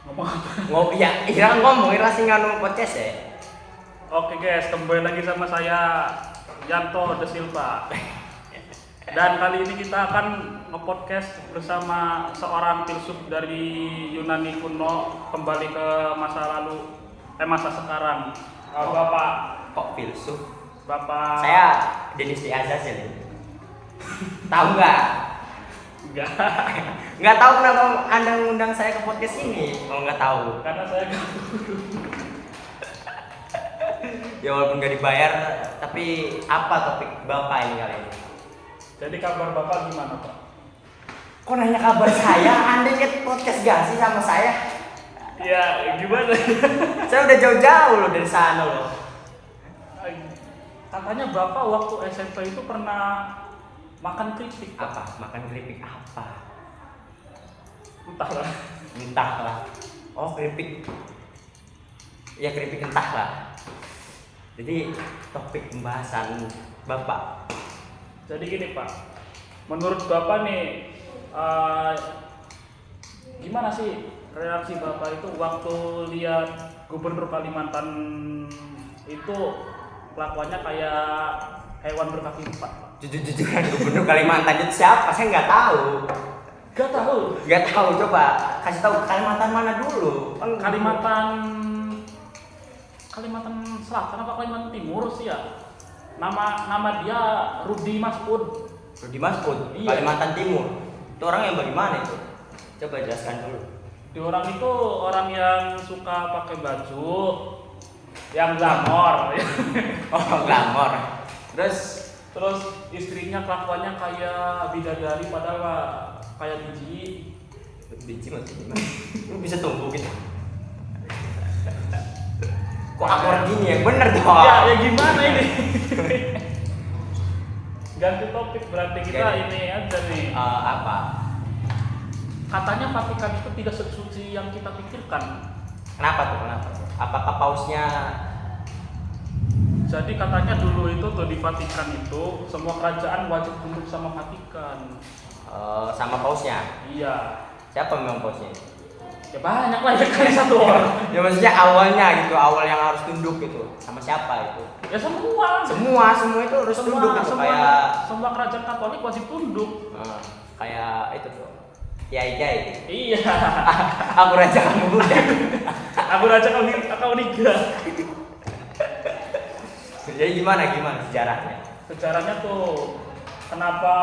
Ngomong apa? Ya, Ira ngomong, Ira sing nganu podcast ya. Oke guys, kembali lagi sama saya Yanto De Silva. Dan kali ini kita akan nge-podcast bersama seorang filsuf dari Yunani kuno kembali ke masa lalu, masa sekarang. Bapak Kok filsuf? Bapak Saya Denis Di Azazil. Tahu nggak? enggak, Nggak tahu kenapa Anda mengundang saya ke podcast ini. Kalau nggak tahu. karena saya Ya walaupun nggak dibayar, tapi apa topik Bapak ini kali ini? Jadi kabar Bapak gimana, Pak? Kok nanya kabar saya? Anda ingat podcast gak sih sama saya? Ya, gimana? Saya udah jauh-jauh loh dari sana loh. Katanya Bapak waktu SMP itu pernah makan keripik, Pak. Apa? Makan keripik apa? Entahlah. Entahlah. Oh keripik. Ya keripik entahlah. Jadi topik pembahasan Bapak. Jadi gini Pak, menurut Bapak nih, gimana sih reaksi Bapak itu waktu lihat Gubernur Kalimantan itu kelakuannya kayak hewan berkaki empat, Pak? Jujur-jujuran Gubernur Kalimantan itu siapa? Saya nggak tahu. Gak tahu. Nggak tahu, coba kasih tahu Kalimantan mana dulu? Kalimantan Selatan apa Kalimantan Timur sih ya? Nama dia Rudi Masud. Rudi Masud, Iya. Kalimantan Timur. Itu orang yang bagaimana itu? Coba jelaskan dulu. Di orang itu orang yang suka pakai baju yang glamor. Oh glamor. Terus istrinya kelakuannya kayak bidadari padahal mah kayak biji. Biji maksudnya gimana? Lu bisa tumbuh gitu. Kok akor gini ya? Bener dong. Ya gimana ini? Ganti topik berarti kita ini aja nih. Apa? Katanya Vatikan itu tidak sesuci yang kita pikirkan. Kenapa tuh? Apakah pausnya? Jadi katanya dulu itu tuh di Vatikan itu semua kerajaan wajib tunduk sama Vatikan. Sama pausnya? Iya. Siapa memang pausnya? Ya banyak lah ya kali satu orang. Ya maksudnya awalnya gitu, awal yang harus tunduk gitu. Sama siapa itu? Ya semua Semua itu harus tunduk gitu. Kayak semua kerajaan Katolik wajib tunduk. kayak itu tuh. Kiai. Iya. Aku raja kamu muda. Aku raja kau niga. Jadi gimana sejarahnya? Sejarahnya tuh kenapa?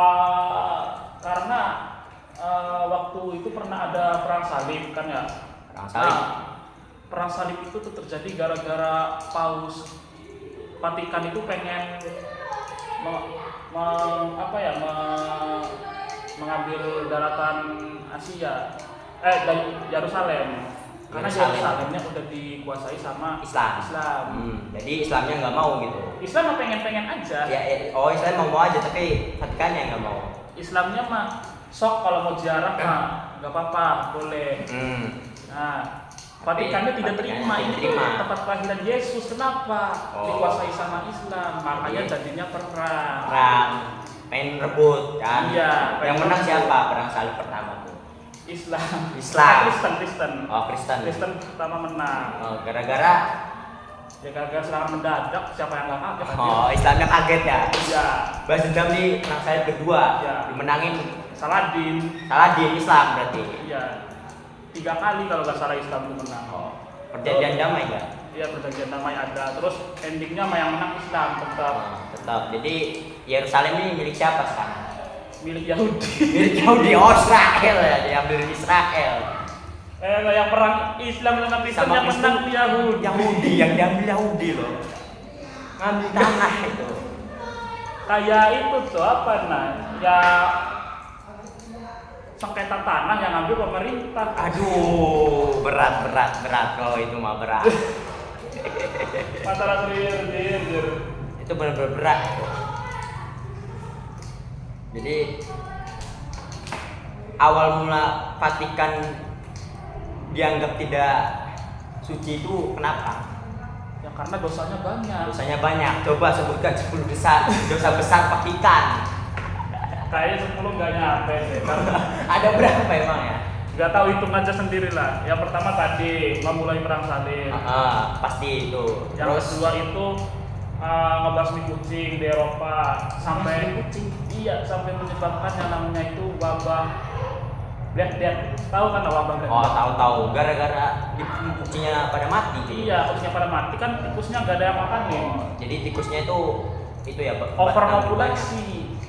Karena waktu itu pernah ada perang salib kan ya. Perang salib. Nah, perang salib itu tuh terjadi gara-gara Paus Vatikan itu pengen mengambil daratan Asia, dari Yerusalem. Karena Yerusalemnya udah dikuasai sama Islam. Jadi Islamnya nggak mau gitu. Islam mah pengen aja. Islam mau aja tapi Vatikannya nggak mau. Islamnya mah sok kalau mau ziarah mah nggak apa-apa, boleh. Nah, Vatikannya tidak terima. Ini tempat kelahiran Yesus, kenapa dikuasai sama Islam? Makanya jadinya perang. Pengen rebut kan? Iya. Yang menang siapa perang salib pertama tuh? Islam. Kristen. Oh Kristen. Kristen pertama menang. Gara-gara serangan mendadak, siapa yang nggak kaget? Islamnya kaget ya? Iya. Balas dendam di perang salib kedua. Iya. Dimenangin Saladin Islam berarti. Iya. 3 kali kalau nggak salah Islam itu menang. Perjanjian damai nggak? Iya, perjanjian damai ada. Terus endingnya mah yang menang Islam tetap. Jadi Yerusalem ini milik siapa sekarang? Milik Yahudi. Milik Yahudi. Israel ya, diambil Israel. Yang perang Islam dengan Kristen yang menang Yahudi yang diambil Yahudi loh. Ngambil tanah itu. Kayak itu tuh apa ya sengketa tanah yang ngambil pemerintah. Aduh, berat kalau itu mah berat. Masalah dir. Itu benar-benar berat. Jadi awal mula Vatikan dianggap tidak suci itu kenapa? Ya karena dosanya banyak. Dosanya banyak. Coba sebutkan 10 dosa besar Vatikan. Kayaknya 10 nggak nyampe deh. Karena Ada berapa emang ya? nggak tahu, hitung aja sendiri lah. Yang pertama tadi memulai perang salib. Pasti itu. Yang kedua itu ngebasmi kucing di Eropa sampai kucing. Iya, sampai menyebabkan yang namanya itu wabah Black Death. Tahu kan wabah Black Oh, Death? tahu-tahu gara-gara kucingnya pada mati gitu. Iya, kucingnya pada mati kan, tikusnya nggak ada yang makan nih. Jadi tikusnya itu ya Overpopulasi.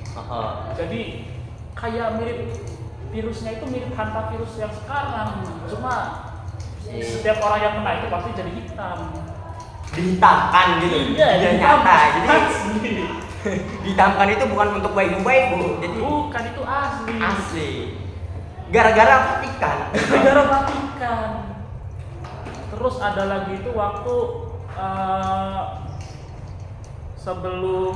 Heeh. Jadi kayak mirip virusnya itu mirip hantavirus yang sekarang. Cuma setiap orang yang kena itu pasti jadi hitam. Dihitamkan gitu. Iya, Dia hitam. nyata. Jadi Asli. dihitamkan itu bukan untuk waifu-waifu. Jadi Bukan, itu asli. asli. Gara-gara Vatikan. Negara Vatikan. Terus ada lagi itu waktu sebelum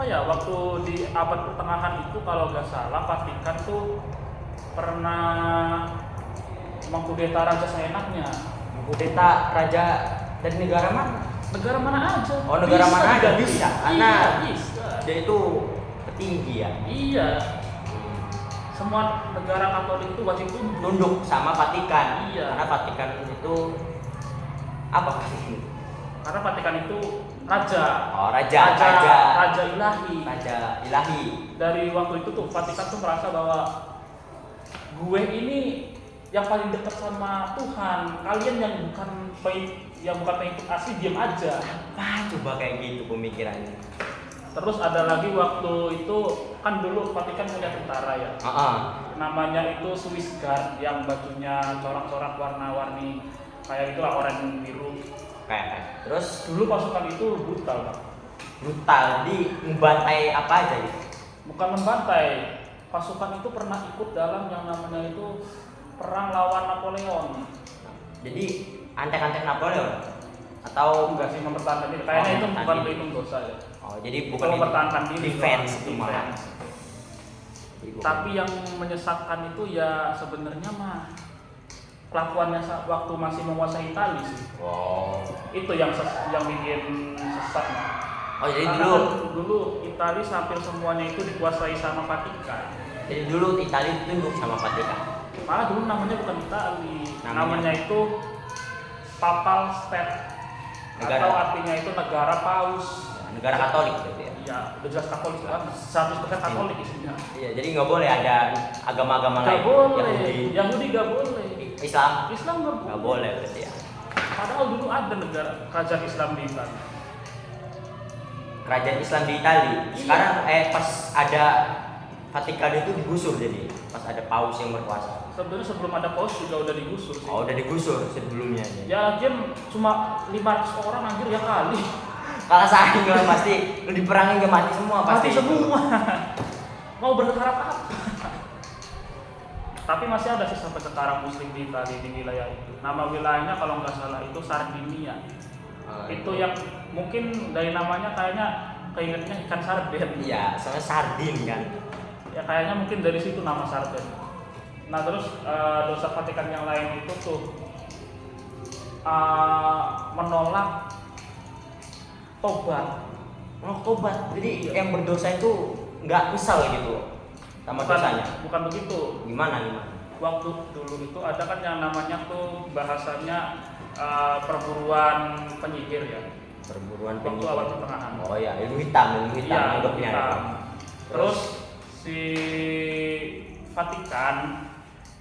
waktu di abad pertengahan itu kalau nggak salah Vatikan tuh pernah mengkudeta raja seenaknya. Kudeta raja dari negara mana? Negara mana aja. Oh, negara mana aja diganti. bisa. Iya, Karena bisa. dia itu petinggi ya. Iya. Semua negara Katolik itu wajib Tunduk sama Vatikan. Iya. Karena Vatikan itu apa sih? Karena Vatikan itu raja. Oh, raja ilahi. Raja ilahi. Dari waktu itu tuh Vatikan tuh merasa bahwa gue ini yang paling dekat sama Tuhan. Kalian yang bukan pengikut asli diam aja. Wah, coba kayak gitu pemikirannya. Terus ada lagi waktu itu kan dulu Vatikan punya tentara ya. Namanya itu Swiss Guard yang bajunya corak-corak warna-warni kayak itulah, oranye biru. Kayak. Terus Dulu pasukan itu brutal, Pak. brutal di membantai apa aja gitu. Bukan membantai. Pasukan itu pernah ikut dalam yang namanya itu perang lawan Napoleon. Jadi antek-antek Napoleon atau Enggak sih, mempertahankan diri. Kayaknya itu bukan mempertahankan berhitung dosa ya. Oh, jadi bukan Itu mempertahankan diri, defense doang. itu malah. Defense. Jadi bukan- Tapi yang menyesatkan itu ya sebenarnya mah kelakuannya waktu masih menguasai Italia sih. Wow. Itu yang bikin sesat. Oh, jadi Karena dulu Italia hampir semuanya itu dikuasai sama Vatikan. jadi dulu Italia tunduk sama Vatikan. Malah dulu namanya bukan Italia, Namanya? namanya itu Papal State. Negara. Atau artinya itu negara paus. Negara Katolik gitu ya. Iya, udah jelas Katolik kan, 100% Katolik isinya. Iya, jadi nggak boleh ada agama-agama Gak lain. boleh, Yahudi gak boleh, Islam Islam gak nggak boleh. boleh berarti ya. Padahal dulu ada negara kerajaan Islam di Italia. Kerajaan Islam di Italia. Iya. Sekarang pas ada Vatikan itu digusur, jadi pas ada paus yang berkuasa. Sebenarnya sebelum ada paus juga udah digusur sih. Oh, udah digusur sebelumnya. Ya lagian cuma 500 orang anjir ya kali. Kalah saing lah pasti. Lu diperangin gak mati semua pasti. Mati semua. Mau berharap apa? Tapi masih ada sih sampai sekarang Muslim di Italia, di wilayah itu. Nama wilayahnya kalau nggak salah itu Sardinia. Itu yang mungkin dari namanya kayaknya keingetnya ikan sarden. Iya, soalnya sardin kan. Ya kayaknya mungkin dari situ nama sarden. Nah terus dosa Vatikan yang lain itu tuh menolak tobat. Oh, tobat. Jadi yang berdosa itu nggak kesal gitu sama dosanya. Bukan begitu. Gimana? Waktu dulu itu ada kan yang namanya tuh bahasanya perburuan penyihir ya. Perburuan Waktu penyihir. awal pertengahan. Oh ya, ilmu hitam Iya, anggapnya. hitam. Terus si Vatikan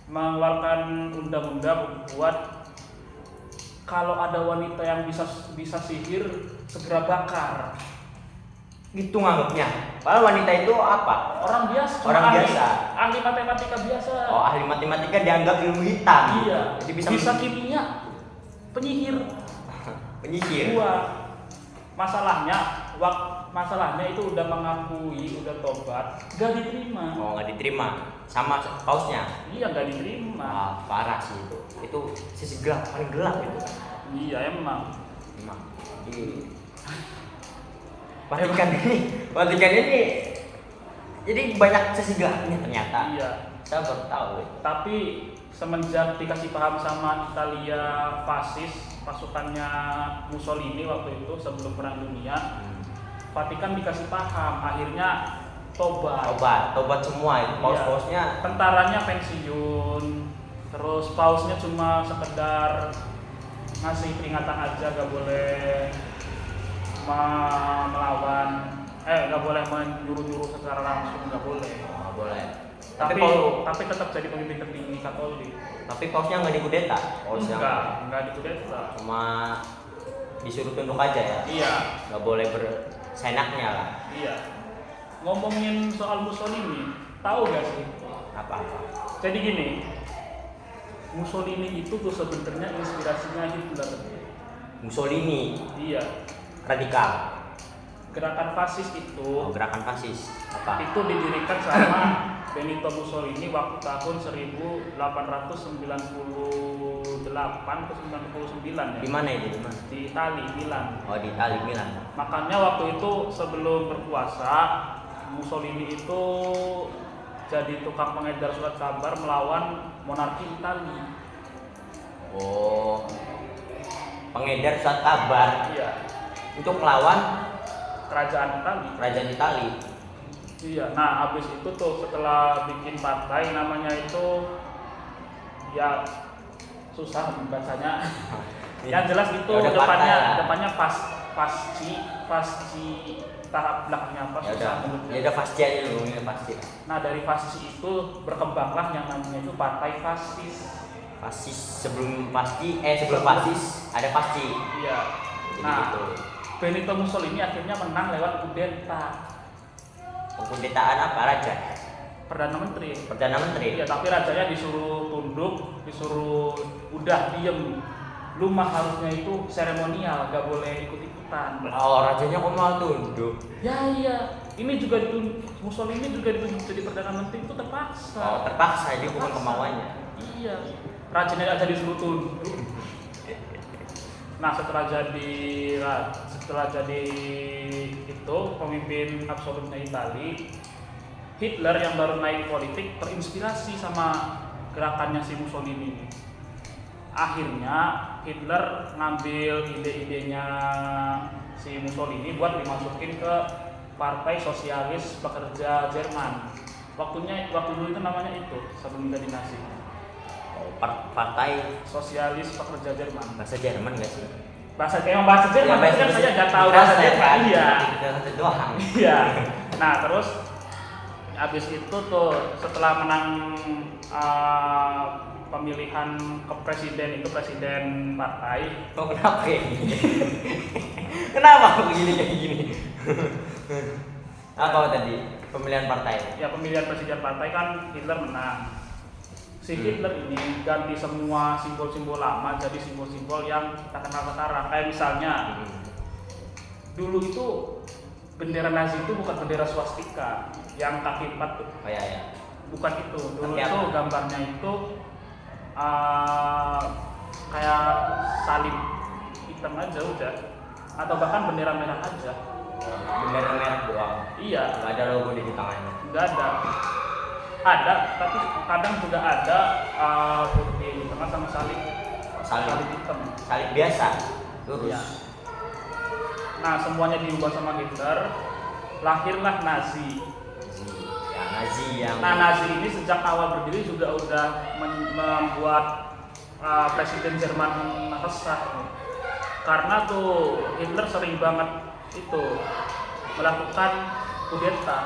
mengeluarkan undang-undang buat kalau ada wanita yang bisa sihir segera bakar. Gitu nganggapnya. Padahal wanita itu apa? Orang biasa. Orang ahli- biasa. Ahli matematika biasa. Oh, ahli matematika dianggap ilmu hitam. Iya. Jadi Bisa kimia. Penyihir. penyihir. Dua. Masalahnya itu udah mengakui, udah tobat, gak diterima. Oh, nggak diterima sama pausnya. Iya, gak diterima. Wah, parah sih itu. Itu sisi gelap, paling gelap itu. Iya emang. Emang. Di Vatikan ini jadi banyak sisi gelapnya ternyata. Iya. Saya baru tahu itu. Tapi semenjak dikasih paham sama Italia fasis, pasukannya Mussolini waktu itu sebelum Perang Dunia, Vatikan dikasih paham. Akhirnya Tobat semua itu. Paus-pausnya tentaranya pensiun, terus pausnya cuma sekedar ngasih peringatan aja, gak boleh melawan, gak boleh menyuruh-nyuruh secara langsung, gak boleh. nggak boleh. Tapi tetap jadi pemimpin tertinggi Katolik. Tapi pausnya nggak dikudeta. Enggak dikudeta. Cuma disuruh tunduk aja ya. Iya. Nggak boleh bersenaknya lah. Iya. Ngomongin soal Mussolini, tahu gak sih? Apa-apa. Jadi gini, Mussolini itu tuh sebenarnya inspirasinya Hitler. Mussolini Iya. radikal. Gerakan fasis itu Gerakan fasis apa? itu didirikan sama Benito Mussolini waktu tahun 1898 ke 99 ya. Di mana itu? Di mana? Di Itali, Milan. Oh, di Itali, Milan. Makanya waktu itu sebelum berkuasa, Mussolini itu jadi tukang pengedar surat kabar melawan monarki Itali. Oh, pengedar surat kabar Iya, untuk melawan kerajaan Itali. kerajaan Itali. Iya, nah habis itu tuh setelah bikin partai namanya itu ya susah bacanya. Yang jelas itu Ya udah partai lah. depannya fasci tahap belakangnya apa Ya susah udah, menurutnya. ya udah pasti aja dulu, ini pasti. Nah dari fasis itu berkembanglah yang namanya itu partai fasis. Fasis sebelum fasis ada pasti. Iya. Jadi Nah gitu. Benito Mussolini akhirnya menang lewat kudeta Pengkudetaan apa raja? Perdana Menteri. Perdana Menteri. Iya, tapi rajanya disuruh tunduk, disuruh udah diem. Lu mah harusnya itu seremonial, gak boleh ikut-ikutan. Oh, rajanya kok mau tunduk? Ya iya, ini juga Mussolini juga ditunjuk jadi Perdana Menteri itu terpaksa. Oh, terpaksa, jadi bukan kemauannya. Iya, rajanya aja disuruh tunduk. Nah setelah jadi itu pemimpin absolutnya Itali, Hitler yang baru naik politik terinspirasi sama gerakannya si Mussolini ini. Akhirnya Hitler ngambil ide-idenya si Mussolini buat dimasukin ke Partai Sosialis Pekerja Jerman. Waktu dulu itu namanya itu sebelum jadi Nazi. Oh, partai Sosialis Pekerja Jerman. bahasa Jerman nggak sih? Bahasa Jerman Ya, kan saya nggak tahu bahasa Jerman. Iya. Kita doang. Iya. Nah terus habis itu tuh setelah menang pemilihan ke presiden itu presiden partai. Oh, kenapa ini? Kenapa begini kayak gini? Apa tadi? Pemilihan partai. Ya pemilihan presiden partai kan Hitler menang. Si Hitler ini ganti semua simbol-simbol lama jadi simbol-simbol yang kita kenal sekarang. Kayak misalnya dulu itu bendera Nazi itu bukan bendera swastika yang kaki empat tuh. Oh ya. Bukan itu. Dulu Tapi itu apa? gambarnya itu kayak salib hitam aja udah, atau bahkan bendera merah aja. Bendera merah doang. Iya, Nggak ada logo di tangannya. nggak ada. Ada, tapi kadang juga ada putih di tengah sama salib hitam. Salib biasa, lurus. Iya. Nah semuanya diubah sama Hitler, lahirlah Nazi. Ya, Nazi yang. Nah Nazi ini sejak awal berdiri juga udah membuat presiden Jerman resah, karena tuh Hitler sering banget itu melakukan kudeta.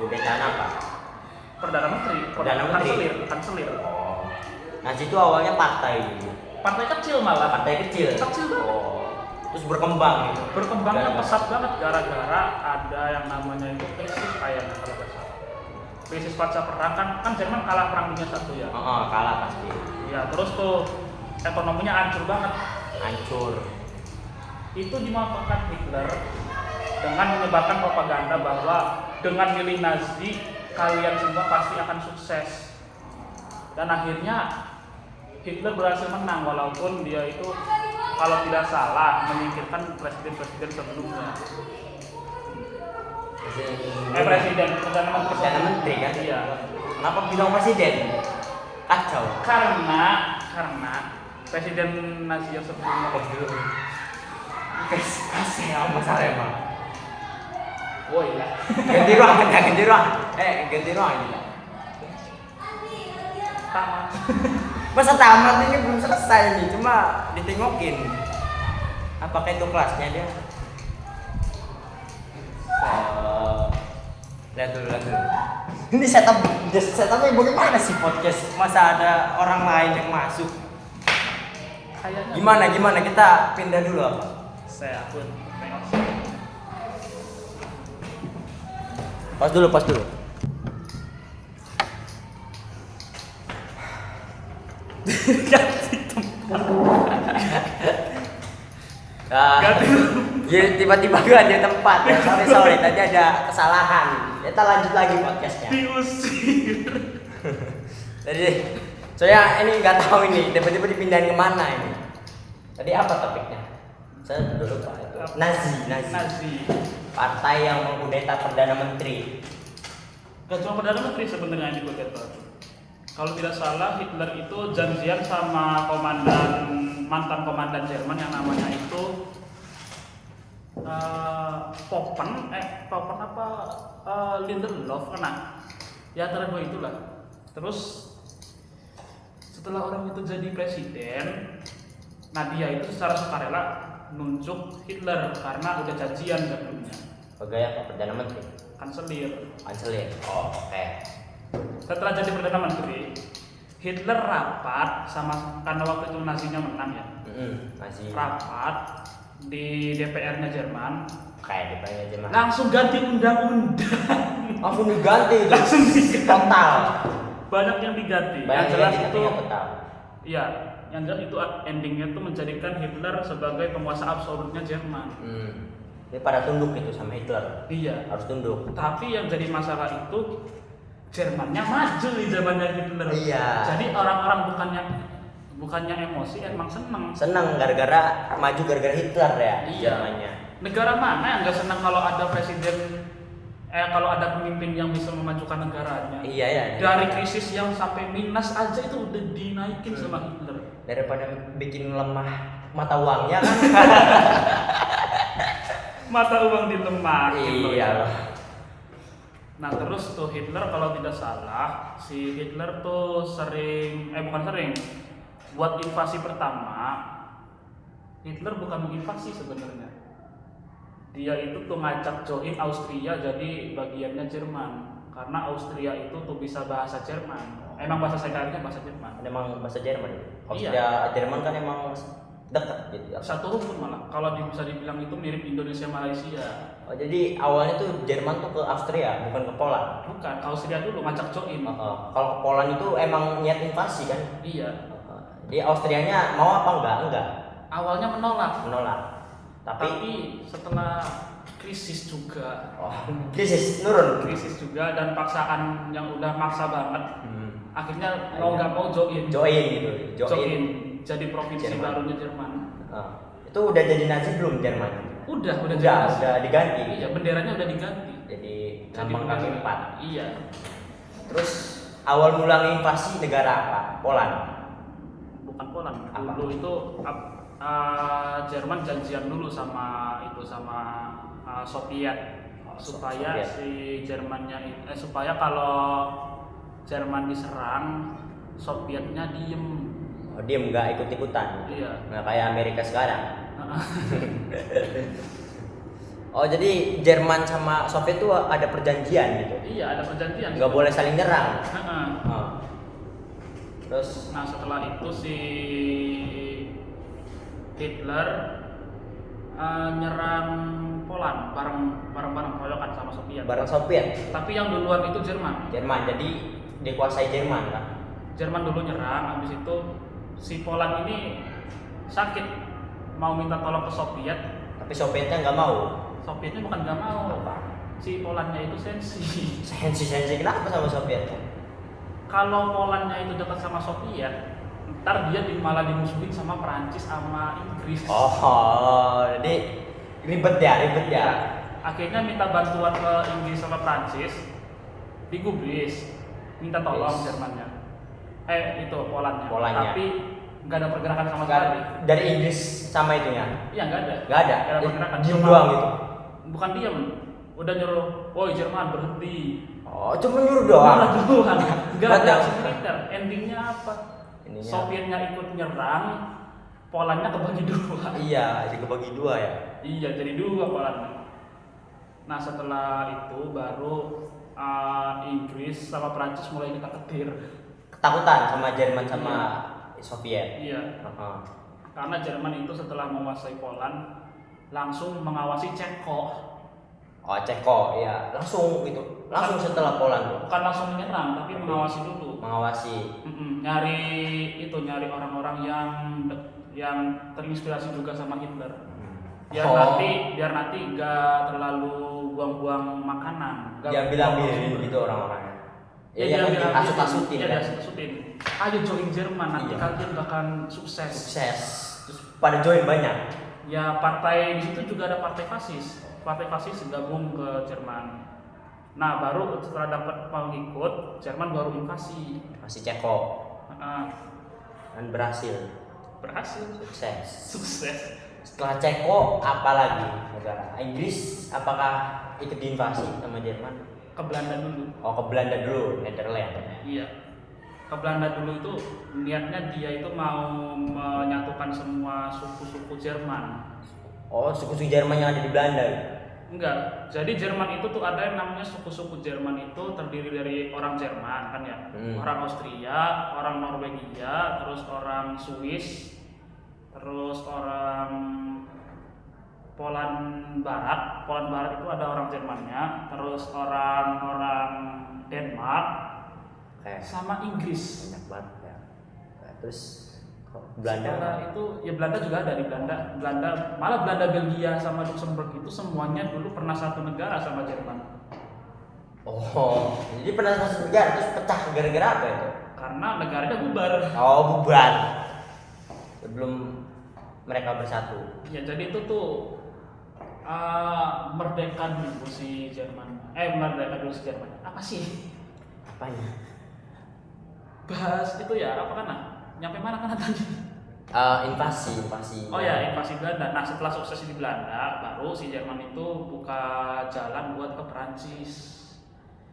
Kudeta apa? Perdana Menteri, kanselir. Oh. Nazi itu awalnya partai gitu. Partai kecil malah. Partai kecil. Kecil banget. Oh. Terus berkembang gitu. Berkembangnya Gara-gara. pesat banget gara-gara ada yang namanya itu krisis kayaknya kalau nggak salah. Krisis pasca perang kan Jerman kalah perang dunia satu ya. Oh, kalah pasti. Ya terus tuh ekonominya hancur banget. Hancur. Itu dimanfaatkan Hitler dengan menyebarkan propaganda bahwa dengan milih Nazi kalian semua pasti akan sukses. Dan akhirnya Hitler berhasil menang walaupun dia itu kalau tidak salah menyingkirkan presiden-presiden sebelumnya. Perdana Menteri kan? Iya. Kenapa bilang presiden? Kacau. Karena presiden Nazi yang sebelumnya Kasih apa masalah emang? Woi lah. Ganti ruangan, ganti ruangan. Ganti ruangan juga. Tamat. Masa tamat ini belum selesai nih, cuma ditengokin. Apakah itu kelasnya dia? Lihat dulu. Ini setupnya bagaimana sih podcast? Masa ada orang lain yang masuk? Kayaknya Gimana? Kita pindah dulu apa? saya pun tengok. Pas dulu. Ganti tempat. Ganti. Ya tiba-tiba ganti tempat ya. Sorry, tadi ada kesalahan. Kita lanjut lagi podcastnya. Diusir. Jadi saya ini nggak tahu ini tiba-tiba dipindahin kemana ini. Tadi apa topiknya? Saya udah lupa itu. Nazi. Partai yang mengkudeta perdana menteri. Gak cuma perdana menteri sebenarnya yang dikudeta. Kalau tidak salah Hitler itu janjian sama mantan komandan Jerman yang namanya itu Poppen apa Lindelof nah. Ya antara dua itulah. Terus setelah orang itu jadi presiden, nah dia itu secara sukarela nunjuk Hitler karena udah janjian sebelumnya. Sebagai apa? Perdana menteri. Kanselir. Oh, oke. Setelah jadi perdana menteri, Hitler rapat sama karena waktu itu Nazinya menang ya. Masih. Rapat di DPR-nya Jerman. Kayak DPR-nya Jerman. Langsung ganti undang-undang. Langsung diganti itu. Langsung diganti. Total. Banyak yang diganti. Banyak yang jelas yang itu total. iya, yang jelas itu endingnya itu menjadikan Hitler sebagai penguasa absolutnya Jerman. Ini pada tunduk itu sama Hitler. Iya. Harus tunduk. Tapi yang jadi masalah itu Jermannya maju di zamannya Hitler. Iya. Jadi orang-orang bukannya emosi, emang seneng. Senang gara-gara maju gara-gara Hitler ya. Iya. Jermannya. Negara mana yang nggak senang kalau ada presiden, kalau ada pemimpin yang bisa memajukan negaranya? Iya ya. Dari krisis yang sampai minus aja itu udah dinaikin sama Hitler. Daripada bikin lemah mata uangnya kan. Mata uang dilemahin. Iya. Nah terus tuh Hitler kalau tidak salah, si Hitler tuh bukan sering, buat invasi pertama, Hitler bukan menginvasi sebenarnya. Dia itu tuh ngajak join Austria jadi bagiannya Jerman, karena Austria itu tuh bisa bahasa Jerman. Emang bahasa sehari-harinya bahasa Jerman. Emang bahasa Jerman. Austria, Iya. Jerman kan emang dekat gitu. Satu rumpun malah. Kalau bisa dibilang itu mirip Indonesia Malaysia. Oh, jadi awalnya tuh Jerman tuh ke Austria, bukan ke Poland. Bukan, Austria dulu ngajak join. Kalau ke Poland itu emang niat invasi kan? Iya. Jadi Austrianya mau apa enggak? Enggak. Awalnya menolak. Tapi setelah krisis juga. Krisis nurun. Krisis juga dan paksaan yang udah maksa banget. Akhirnya mau nggak mau join jadi provinsi Jerman. barunya Jerman. Itu udah jadi Nazi belum Jerman? Udah diganti. Iya, benderanya udah diganti. Jadi lambang kaki 4. Iya. Terus awal mula invasi negara apa? Poland. Bukan Poland. Apa? Dulu itu Jerman janjian dulu sama Soviet supaya Soviet. si Jermannya supaya kalau Jerman diserang Sovietnya diem. Diem nggak ikut-ikutan. Iya. Nggak kayak Amerika sekarang. Jadi Jerman sama Soviet itu ada perjanjian gitu. Iya, ada perjanjian. Nggak boleh saling nyerang. Terus Nah setelah itu si Hitler nyerang Poland bareng proyokan sama Soviet. bareng Soviet. Tapi yang duluan itu Jerman. Jadi dikuasai Jerman kan. Jerman dulu nyerang, habis itu si Poland ini sakit mau minta tolong ke Soviet. Tapi Sovietnya nggak mau. Sovietnya bukan nggak mau. Apa? Si Polandnya itu sensi. Sensi kenapa sama Soviet? Kalau Polandnya itu dekat sama Soviet, ntar dia malah dimusuhin sama Perancis sama Inggris. Jadi ribet ya. Akhirnya minta bantuan ke Inggris sama Perancis, digubris, minta tolong Jermannya. Itu Polandnya. Tapi nggak ada pergerakan sama sekali. Dari Inggris sama itunya? Iya nggak ada. Nggak ada. pergerakan. Diem doang gitu. Bukan diam. udah nyuruh, woi Jerman berhenti. Oh, cuma nyuruh doang. Enggak ada aksi militer. Endingnya apa? Ininya. Sovietnya ikut nyerang, Polandnya kebagi dua. Iya, jadi kebagi dua ya. Iya, jadi dua Polandnya. Nah setelah itu baru Inggris sama Prancis mulai ketar-ketir. Ketakutan sama Jerman sama Soviet. Iya. Heeh. Karena Jerman itu setelah menguasai Poland langsung mengawasi Ceko. Oh, Ceko, ya langsung gitu, langsung setelah Poland. Bukan langsung menyerang, tapi mengawasi dulu. Mengawasi. Nyari orang-orang yang terinspirasi juga sama Hitler. Biar nanti nggak terlalu buang-buang makanan. Dia bilang gitu orang-orangnya. Ya, kan dia diasut-asutin ya, kan. diasut-asutin. Ayo join Jerman, nanti Iya. kalian bakal sukses. Sukses. Terus pada join banyak. Ya partai di situ juga ada partai fasis. Partai fasis gabung ke Jerman. Nah baru setelah dapat pengikut, Jerman baru invasi. Masih Ceko Nah, dan berhasil. berhasil. Sukses. Setelah Ceko apa lagi negara? Inggris apakah ikut diinvasi sama Jerman? Ke Belanda dulu. Oh, ke Belanda dulu, Netherlands. Iya. Ke Belanda dulu itu niatnya dia itu mau menyatukan semua suku-suku Jerman. Oh, suku-suku Jerman yang ada di Belanda. Enggak. Jadi Jerman itu tuh ada yang namanya suku-suku Jerman itu terdiri dari orang Jerman kan ya. Orang Austria, orang Norwegia, terus orang Swiss, terus orang Poland Barat. Poland Barat itu ada orang Jermannya, terus orang Denmark, sama Inggris. Banyak banget ya. Nah, terus Belanda. Setelah itu ya Belanda juga ada di Belanda, malah Belanda, Belgia sama Luxembourg itu semuanya dulu pernah satu negara sama Jerman. Oh, jadi pernah satu negara terus pecah gara-gara apa itu? Karena negaranya bubar. Oh, bubar. Sebelum mereka bersatu. Ya jadi itu tuh merdeka dulu si Jerman. Merdeka dulu si Jerman. Apa sih? Apanya? Bahas itu ya apa kan? Nyampe mana kan tadi? Invasi. Oh ya, invasi Belanda. Nah setelah sukses di Belanda, baru si Jerman itu buka jalan buat ke Perancis.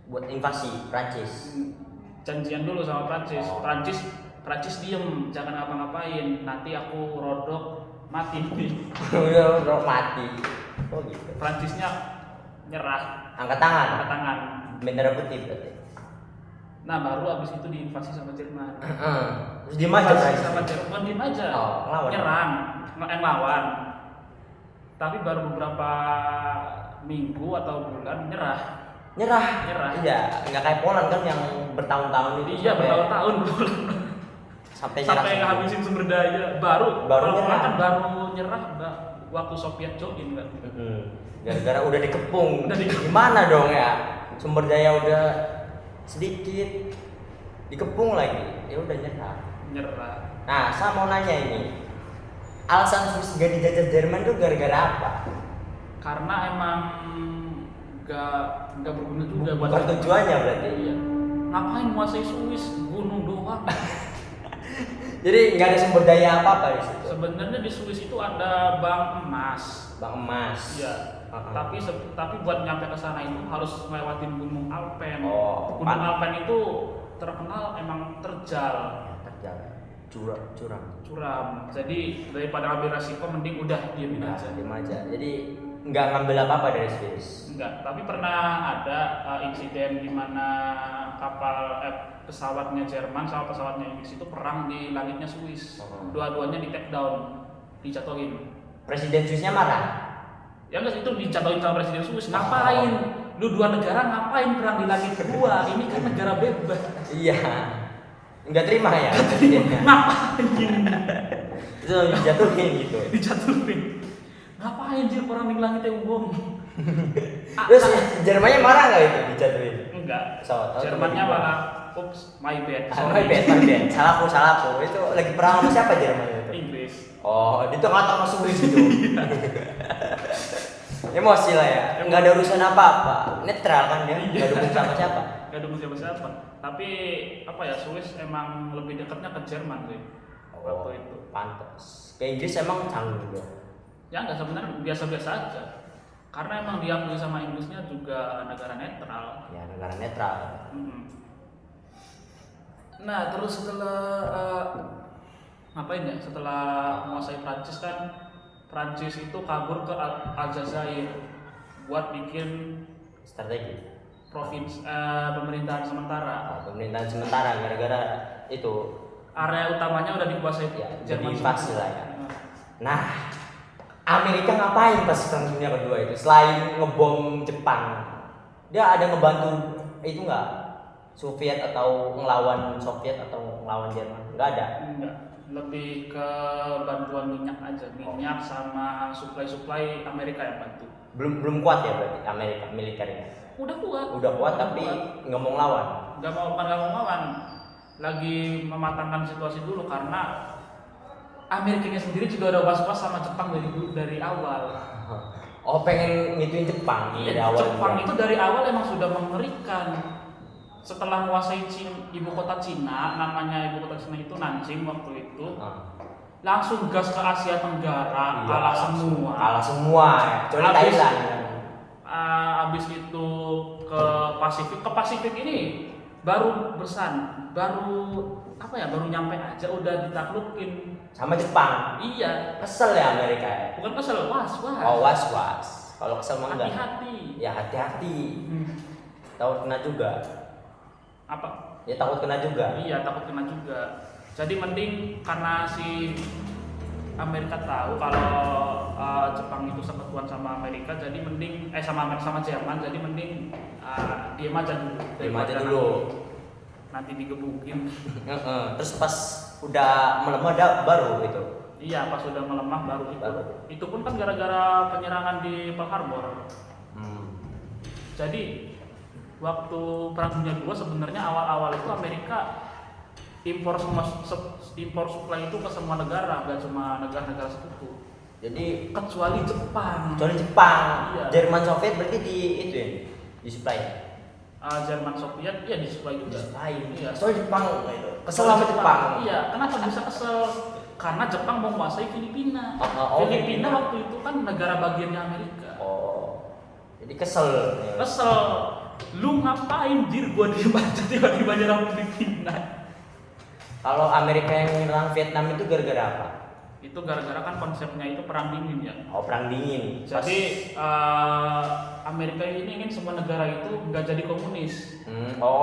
Buat invasi Prancis. Janjian dulu sama Perancis. Oh. Perancis diem, jangan ngapa-ngapain. Nanti aku rodok mati nih. Udah mati. Oh gitu. Perancisnya nyerah, Angkat tangan. angkat tangan. Bendera putih berarti. Nah baru abis itu diinvasi sama Jerman. Terus diem aja Prancis. Sama Jerman diem aja. Oh, ngelawan. Nyerang, ngelawan. Tapi baru beberapa minggu atau bulan nyerah. Nyerah. Iya, nggak kayak Poland kan yang bertahun-tahun itu. Iya bertahun-tahun Sampai ngabisin sumber daya. Baru nyerah. kan baru nyerah waktu Soviet join kan. Gara-gara udah dikepung. Gimana dong ya? Sumber daya udah sedikit, dikepung lagi. Ya udah nyerah. Nah, saya mau nanya ini. Alasan Swiss gak dijajah Jerman tuh gara-gara apa? Karena emang nggak berguna juga buat Bukan tujuannya berarti. Iya. Ngapain menguasai Swiss, gunung doang. Jadi nggak ada sumber daya apa-apa di situ. Sebenarnya di Swiss itu ada bank emas. Bank emas. Iya. Tapi buat nyampe ke sana itu harus melewatin Gunung Alpen. Oh, Gunung Alpen itu terkenal emang terjal. Curam. Jadi daripada ambil resiko mending udah diemin aja. Diem aja. Jadi nggak ngambil apa-apa dari Swiss. Enggak, tapi pernah ada insiden di mana pesawatnya Jerman sama pesawatnya Inggris itu perang di langitnya Swiss. Dua-duanya di take down, dijatuhin. Presiden Swissnya marah. Ya enggak, itu dijatuhin sama presiden Swiss. Ngapain? Lu dua negara ngapain perang di langit gua? Ini kan negara bebas. Iya. Nggak terima ya presidennya. Ngapain? Itu dijatuhin gitu. Dijatuhin. Ngapain sih perang di langit yang umum? Terus Jermannya marah nggak itu dijatuhin? Enggak. Pesawat. Jermannya malah, oops, my bad. My bad. Salahku. Itu lagi perang sama siapa Jermannya itu? Inggris. Oh, di tengah-tengah Swiss itu. Emosi lah ya. Nggak ada urusan apa-apa. Netral kan dia. Nggak ada urusan sama siapa. Gak ada siapa-siapa. Tapi apa ya, Swiss emang lebih dekatnya ke Jerman sih. Waktu itu. Pantas. Ke Inggris emang canggung juga. Ya enggak, sebenarnya biasa-biasa aja. Karena emang diakui sama Inggrisnya juga negara netral. Ya, negara netral. Nah, terus setelah ngapain ya? Setelah menguasai Prancis kan, Prancis itu kabur ke Aljazair buat bikin Strategi. provinsi pemerintahan sementara. Pemerintahan sementara gara-gara itu Area utamanya udah dikuasai ya, Jerman jadi invasi semua. lah ya. Nah, Amerika ngapain pas Perang Dunia Kedua itu selain ngebom Jepang? Dia ada ngebantu itu nggak? Soviet atau ngelawan Soviet atau ngelawan Jerman? Nggak ada. Enggak, lebih ke bantuan minyak aja, minyak sama suplai Amerika yang bantu. Belum kuat ya berarti Amerika militernya. Udah kuat. Udah kuat tapi nggak mau ngelawan. Nggak mau ngelawan. Lagi mematangkan situasi dulu karena Amerikanya sendiri juga udah was-was sama Jepang dari awal. Oh, pengen ngituin Jepang dari Iya, awal. Jepang itu dari awal emang sudah mengerikan. Setelah menguasai ibu kota Cina, namanya ibu kota Cina itu Nanjing waktu itu, langsung gas ke Asia Tenggara, kalah semua. Kalah semua, kecuali Thailand. Abis itu ke Pasifik ini baru baru nyampe aja udah ditaklukin Sama Jepang. iya. Kesel ya Amerika ya. Bukan kesel, was. Oh, was. Kalau kesel mah enggak. Hati-hati. Ya hati-hati. Takut kena juga. Apa? Ya takut kena juga. Iya, takut kena juga. Jadi mending karena si Amerika tahu kalau Jepang itu sekutuan sama Amerika, jadi mending sama Jerman, jadi mending diem aja dulu. Diem aja dulu. Nanti digebukin. Terus pas udah melemah baru itu. Iya, pas udah melemah baru itu. Itu pun kan gara-gara penyerangan di Pearl Harbor. Jadi waktu Perang Dunia II sebenarnya awal-awal itu Amerika impor supply itu ke semua negara, nggak cuma negara-negara sekutu. Jadi Kecuali Jepang. Iya. Jerman Soviet berarti di itu ya, disuplai. Jerman Soviet iya disuplai juga. Iya. Soal Jepang itu. Kesel sama Jepang. Iya, kenapa bisa kesel? Karena Jepang mau menguasai Filipina. Filipina waktu itu kan negara bagiannya Amerika. Jadi kesel. Lu ngapain gua diem aja tiba-tiba nyerang Filipina? Kalau Amerika yang menyerang Vietnam itu gara-gara apa? Itu gara-gara kan konsepnya itu perang dingin ya. Perang dingin. Jadi Amerika ini ingin semua negara itu nggak jadi komunis.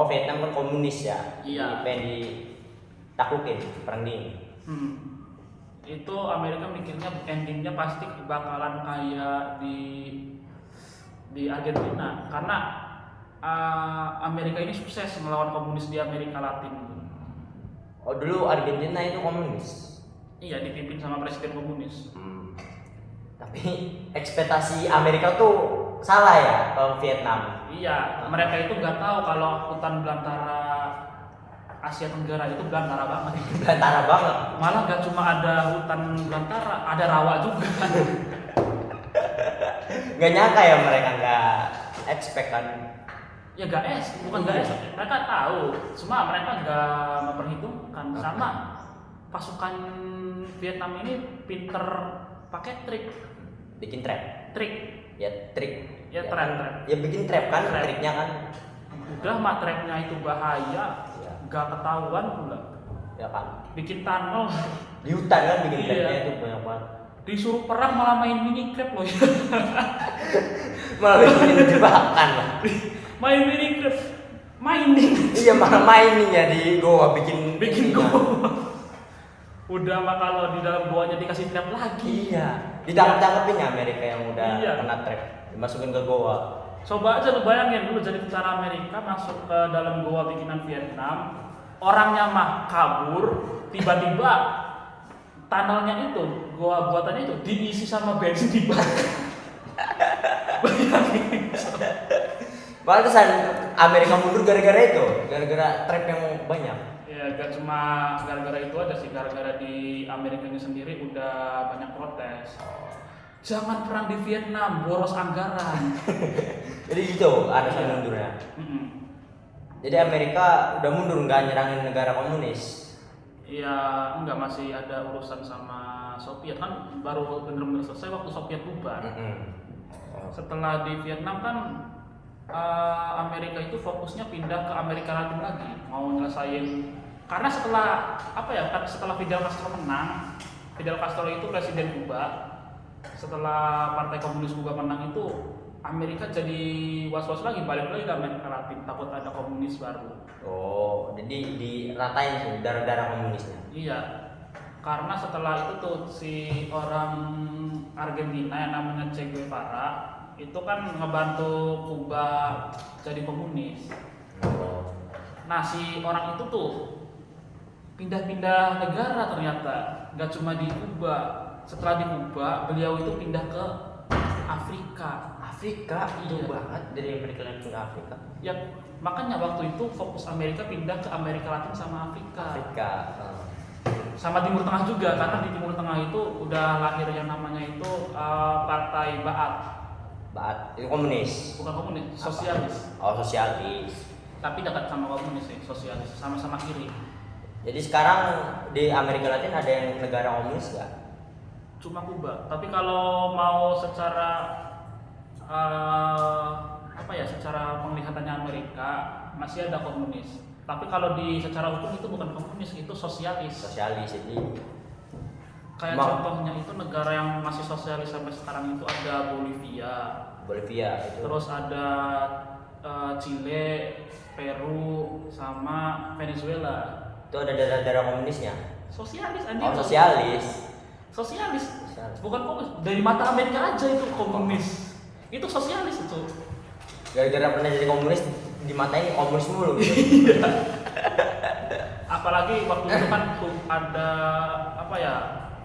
Vietnam kan komunis ya. Iya. Pengen ditaklukin perang dingin. Itu Amerika mikirnya endingnya pasti bakalan kayak di Argentina karena Amerika ini sukses melawan komunis di Amerika Latin. Dulu Argentina itu komunis. Iya, dipimpin sama presiden komunis. Tapi ekspektasi Amerika tuh salah ya ke Vietnam. Iya, mereka itu nggak tahu kalau hutan belantara Asia Tenggara itu belantara banget. Belantara banget. Malah nggak cuma ada hutan belantara, ada rawa juga. Gak nyangka ya mereka nggak expect kan. Ya bukan mereka tahu, cuma mereka nggak memperhitungkan sama pasukan Vietnam ini pinter pakai Bikin trap. Ya trap. Ya bikin trap kan, triknya kan. Udah mah trapnya itu bahaya, nggak ketahuan pula. Ya kan. Bikin tunnel Di hutan kan bikin trapnya itu banyak banget. Disuruh perang malah main mini crab loh. Malah bikin jebakan lah. Main mini crab, mining. Iya malah mining ya di goa bikin goa. Udah mah kalau di dalam goanya dikasih trap lagi. Iya. Ditangkap-tangkapin ya Amerika yang udah kena trap, dimasukin ke goa. Coba aja lu bayangin dulu jadi tentara Amerika masuk ke dalam goa bikinan Vietnam, orangnya mah kabur, tiba-tiba tunnelnya itu, goa buatannya itu diisi sama bensin dibakar. Bayangin. Pantesan Amerika mundur gara-gara itu, gara-gara trap yang banyak. Ya gak cuma gara-gara itu aja sih, gara-gara di Amerikanya sendiri udah banyak protes. Jangan perang di Vietnam, boros anggaran. Jadi gitu alasan mundurnya. Jadi Amerika udah mundur nggak nyerangin negara komunis. Iya, enggak, masih ada urusan sama Soviet kan baru bener-bener selesai waktu Soviet bubar. Setelah di Vietnam kan Amerika itu fokusnya pindah ke Amerika Latin lagi, mau nyelesain karena setelah Fidel Castro menang, Fidel Castro itu presiden Kuba. Setelah Partai Komunis Kuba menang itu Amerika jadi was-was lagi, balik lagi ke Amerika Latin, takut ada komunis baru. Oh, jadi diratain tuh darah-darah komunisnya. Iya, karena setelah itu tuh si orang Argentina yang namanya Che Guevara itu kan ngebantu Kuba jadi komunis. Oh. Nah si orang itu tuh pindah-pindah negara ternyata, nggak cuma di Kuba. Setelah di Kuba, beliau itu pindah ke Afrika. Afrika itu Iya. banget dari Amerika Latin ke Afrika. Ya makanya waktu itu fokus Amerika pindah ke Amerika Latin sama Afrika. Afrika. Sama Timur Tengah juga, karena di Timur Tengah itu udah lahir yang namanya itu Partai Baat itu komunis. bukan komunis, sosialis. Oh, sosialis. Tapi dekat sama komunis sih, sosialis, sama-sama kiri. Jadi sekarang di Amerika Latin ada yang negara komunis nggak? Cuma Kuba. Tapi kalau mau secara secara penglihatannya Amerika masih ada komunis. Tapi kalau secara hukum itu bukan komunis, itu sosialis. Sosialis jadi Kayak contohnya itu negara yang masih sosialis sampai sekarang itu ada Bolivia itu. terus ada Chile, Peru, sama Venezuela. Itu ada darah-darah komunisnya. Sosialis anjing. Oh, sosialis. Sosialis. Sosialis. Bukan komunis. Dari mata Amerika aja itu komunis. Itu sosialis itu. Gara-gara pernah jadi komunis dimatain komunis mulu gitu. Apalagi waktu itu kan ada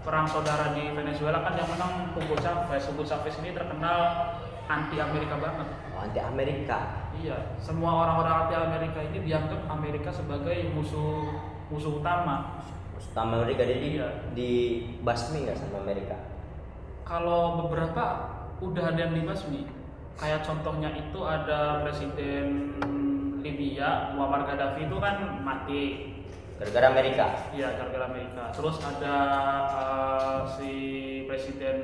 perang saudara di Venezuela kan yang menang Hugo Chavez. Hugo Chavez ini terkenal anti Amerika banget. Oh, anti Amerika. Iya, semua orang-orang anti Amerika ini dianggap Amerika sebagai musuh utama. Utama Amerika jadi Iya. dibasmi nggak sama Amerika? Kalau beberapa udah ada yang dibasmi. Kayak contohnya itu ada Presiden Libya Muammar Gaddafi itu kan mati. Gara-gara Amerika. Iya, gara-gara Amerika. Terus ada si Presiden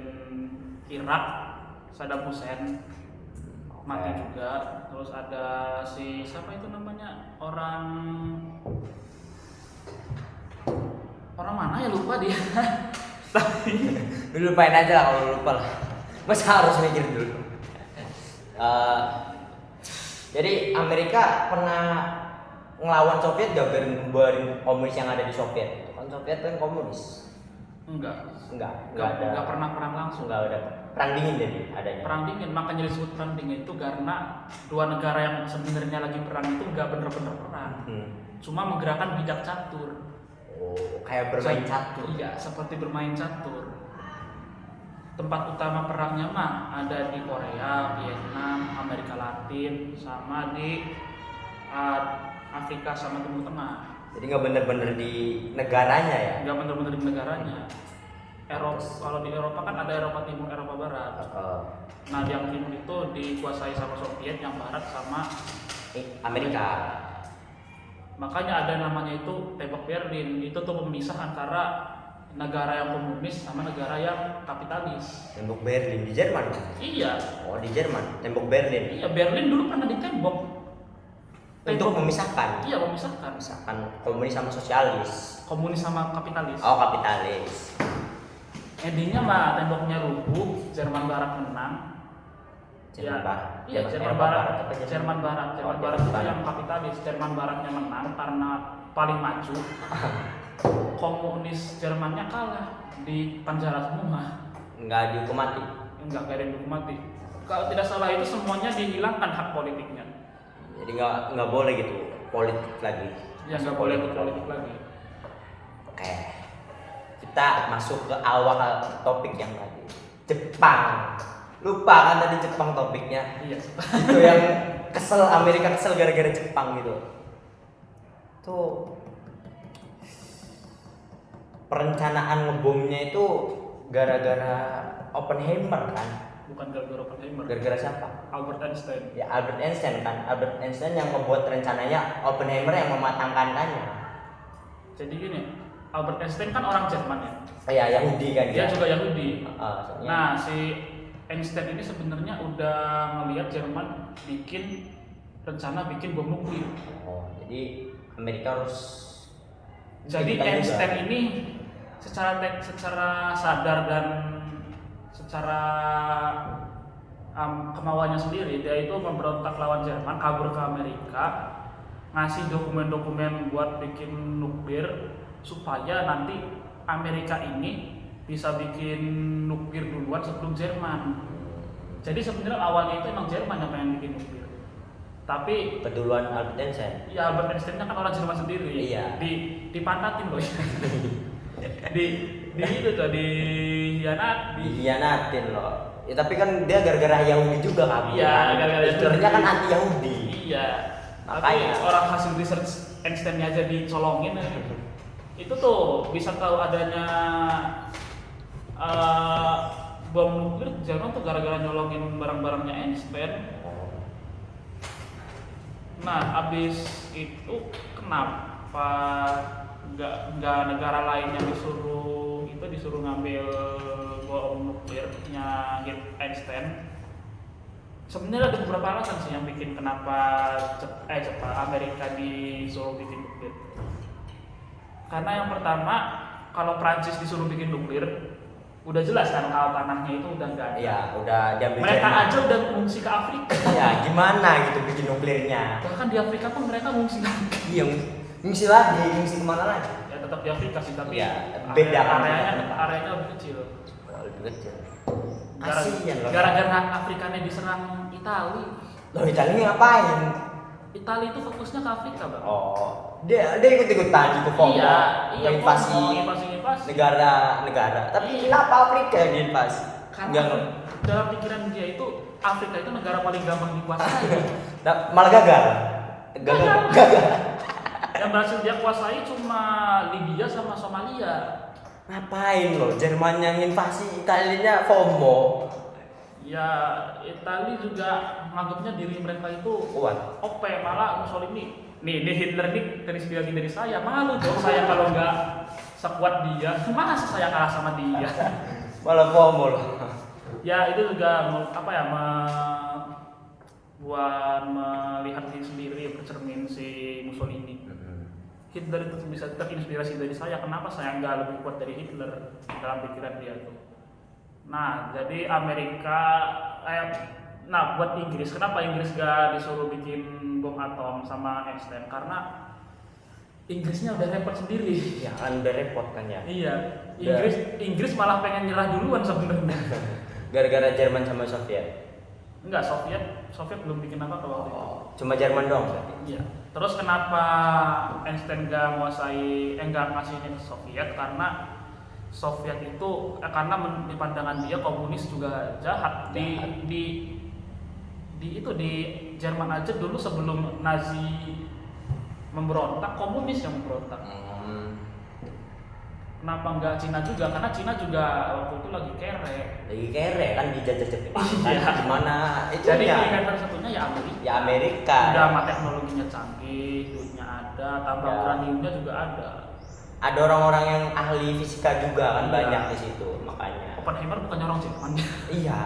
Irak Saddam Hussein mati juga. Terus ada si siapa itu namanya orang mana ya, lupa dia. Lu lupain aja lah kalau lu lupa lah. Masa harus mikir dulu. Jadi Amerika pernah ngelawan Soviet gak bubarin komunis yang ada di Soviet? Itu kan Soviet kan komunis. Enggak Enggak pernah perang langsung. Enggak ada perang dingin jadi adanya. Perang dingin, makanya disebut perang dingin itu karena dua negara yang sebenarnya lagi perang itu nggak bener-bener perang. Cuma menggerakkan bijak catur. Oh, kayak bermain catur. Iya, seperti bermain catur. Tempat utama perangnya mah ada di Korea, Vietnam, Amerika Latin, sama di Afrika sama Timur Tengah. Jadi nggak bener-bener di negaranya ya? Nggak bener-bener di negaranya. Kalau di Eropa kan ada Eropa Timur, Eropa Barat. Nah, yang timur itu dikuasai sama Soviet, yang barat sama Amerika. Makanya ada namanya itu tembok Berlin. Itu tuh pemisah antara negara yang komunis sama negara yang kapitalis. Tembok Berlin di Jerman kan? Iya. Oh, di Jerman, tembok Berlin. Iya, Berlin dulu pernah ditembok. Untuk memisahkan. Iya, memisahkan. Memisahkan komunis sama sosialis. Komunis sama kapitalis. Oh, kapitalis. Endingnya mah temboknya rubuh, Jerman Barat menang. Jerman Barat. Iya, Jerman Barat. Jerman Barat itu Barat. yang kapitalis. Jerman Baratnya menang karena paling maju. Komunis Jermannya kalah, di penjara semua. Nggak dihukum mati. Enggak ada yang dihukum mati. Kalau tidak salah itu semuanya dihilangkan hak politiknya. Jadi nggak boleh gitu politik lagi. Ya nggak boleh berpolitik lagi. Oke. Kita masuk ke awal topik yang tadi. Jepang. Lupa kan tadi Jepang topiknya. Iya. Itu yang Amerika kesel gara-gara Jepang gitu. Tuh perencanaan ngebomnya itu gara-gara Oppenheimer kan? Bukan gara-gara Oppenheimer. Gara-gara siapa? Albert Einstein. Ya Albert Einstein kan. Albert Einstein yang membuat rencananya, Oppenheimer yang mematangkannya. Jadi gini, Albert Einstein kan orang Jerman ya. Ya Yahudi kan Dia juga Yahudi. soalnya Nah, si Einstein ini sebenarnya udah melihat Jerman rencana bikin bom nuklir. Oh, jadi Amerika harus. Jadi ikutan Einstein juga. ini secara sadar dan secara kemauannya sendiri, dia itu memberontak lawan Jerman, kabur ke Amerika, ngasih dokumen-dokumen buat bikin nuklir supaya nanti Amerika ini bisa bikin nuklir duluan sebelum Jerman. Jadi sebenarnya awalnya itu emang Jerman yang pengen bikin nuklir. Tapi Keduluan Albert Einstein. ya Albert Einstein kan orang Jerman sendiri. Iya. Dipantatin loh. di itu tuh Dihianatin loh. Ya tapi kan dia gara-gara Yahudi juga kan. Iya, gara-gara Hitlernya kan Yahudi. anti Yahudi. Iya. Tapi Makanya. orang hasil research Einstein-nya aja dicolongin. Itu tuh bisa tahu adanya bom nuklir Jerman tuh gara-gara nyolongin barang-barangnya Einstein. Nah, abis itu kenapa nggak negara lain yang disuruh ngambil bom nuklirnya Einstein? Sebenarnya ada beberapa alasan sih yang bikin kenapa Amerika disuruh bikin nuklir. Karena yang pertama, kalau Prancis disuruh bikin nuklir, udah jelas kan kalau tanahnya itu udah nggak ada. Iya, udah diambil Mereka Jerman. aja udah mengungsi ke Afrika. Ya, gimana gitu bikin nuklirnya? Bahkan di Afrika pun mereka mengungsi lagi. Iya, ngungsi lagi, ngungsi kemana lagi? Ya tetap di Afrika sih, tapi Iya, beda kan. areanya lebih kecil. Oh, lebih kecil. Gara- Kasian loh. Gara-gara Afrikanya diserang Itali. Loh, Italia ngapain? Itali itu fokusnya ke Afrika, Bang. Oh, dia ikut-ikutan gitu kok. Iya, invasi invasi. negara. Tapi kenapa Afrika yang diinvasi? Karena dalam pikiran dia itu Afrika itu negara paling gampang dikuasai. Malah gagal. Gagal. Yang berhasil dia kuasai cuma Libya sama Somalia. Ngapain loh? Jerman yang invasi Italianya FOMO. Ya, Itali juga menganggapnya diri mereka itu Kuat. OP, malah Mussolini. Nih Hitler nih terinspirasi dari saya. Malu dong saya kalau nggak sekuat dia. Masa saya kalah sama dia? Malah FOMO loh. Ya itu juga buat melihat diri sendiri, bercermin si Mussolini. Hitler itu bisa terinspirasi dari saya. Kenapa saya nggak lebih kuat dari Hitler dalam pikiran dia tuh? Nah, jadi buat Inggris, kenapa Inggris gak disuruh bikin bom atom sama Einstein? Karena Inggrisnya udah repot sendiri. Ya kan udah repot kan ya. Iya, Inggris malah pengen nyerah duluan sebenarnya. Gara-gara Jerman sama Soviet. Enggak, Soviet belum bikin apa waktu itu. Cuma Jerman doang berarti. Iya. Terus kenapa Einstein nggak ngasih ini ke Soviet? Karena Soviet itu karena di pandangan dia komunis juga jahat. Di Jerman aja dulu sebelum Nazi memberontak, komunis yang memberontak. Kenapa nggak Cina juga? Karena Cina juga waktu itu lagi kere kan dijajah Jepang. Iya. Gimana itu Jadi ya? pilihan satunya ya Amerika. Ya Amerika. Udah mah teknologinya canggih, duitnya ada, tambang Ya. uraniumnya juga ada. Ada orang-orang yang ahli fisika juga kan Iya. banyak di situ makanya. Oppenheimer bukan orang Jerman. Iya.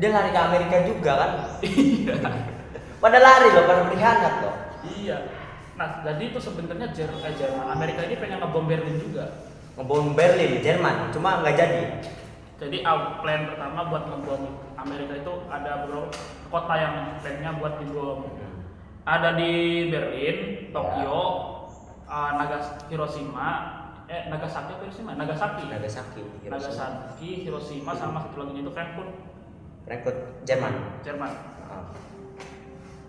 Dia lari ke Amerika juga kan. Iya. Pada lari loh, pada berkhianat loh. Iya. Nah, jadi itu sebenarnya Jerman. Amerika ini pengen ngebom Berlin juga. Ngebom Berlin, Jerman, cuma nggak jadi. Jadi plan pertama buat ngebom Amerika itu ada beberapa kota yang plannya buat dibom. Ada di Berlin, Tokyo, Nagasaki, Hiroshima, sama satu lagi itu Frankfurt, Jerman.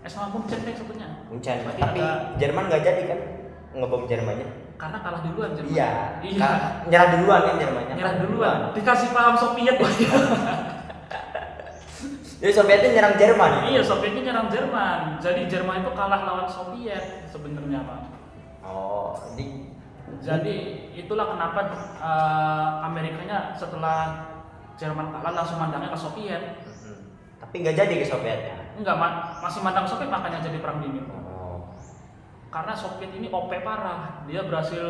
Sama Munchen satunya. Munchen. Berarti Tapi ada- Jerman nggak jadi kan ngebom Jermannya. karena kalah duluan Jerman. Iya. Iya. Nyerah duluan kan Jermannya. Nyerah duluan. Dikasih paham Soviet. Jadi Sovietnya nyerang Jerman. Iya, Sovietnya nyerang Jerman. Jadi Jerman itu kalah lawan Soviet sebenarnya, Pak. Oh, Jadi itulah kenapa Amerikanya setelah Jerman kalah langsung mandangnya ke Soviet. Tapi nggak jadi ke Sovietnya. Enggak, masih mandang Soviet, makanya jadi perang dingin. Oh. Karena Soviet ini OP parah. Dia berhasil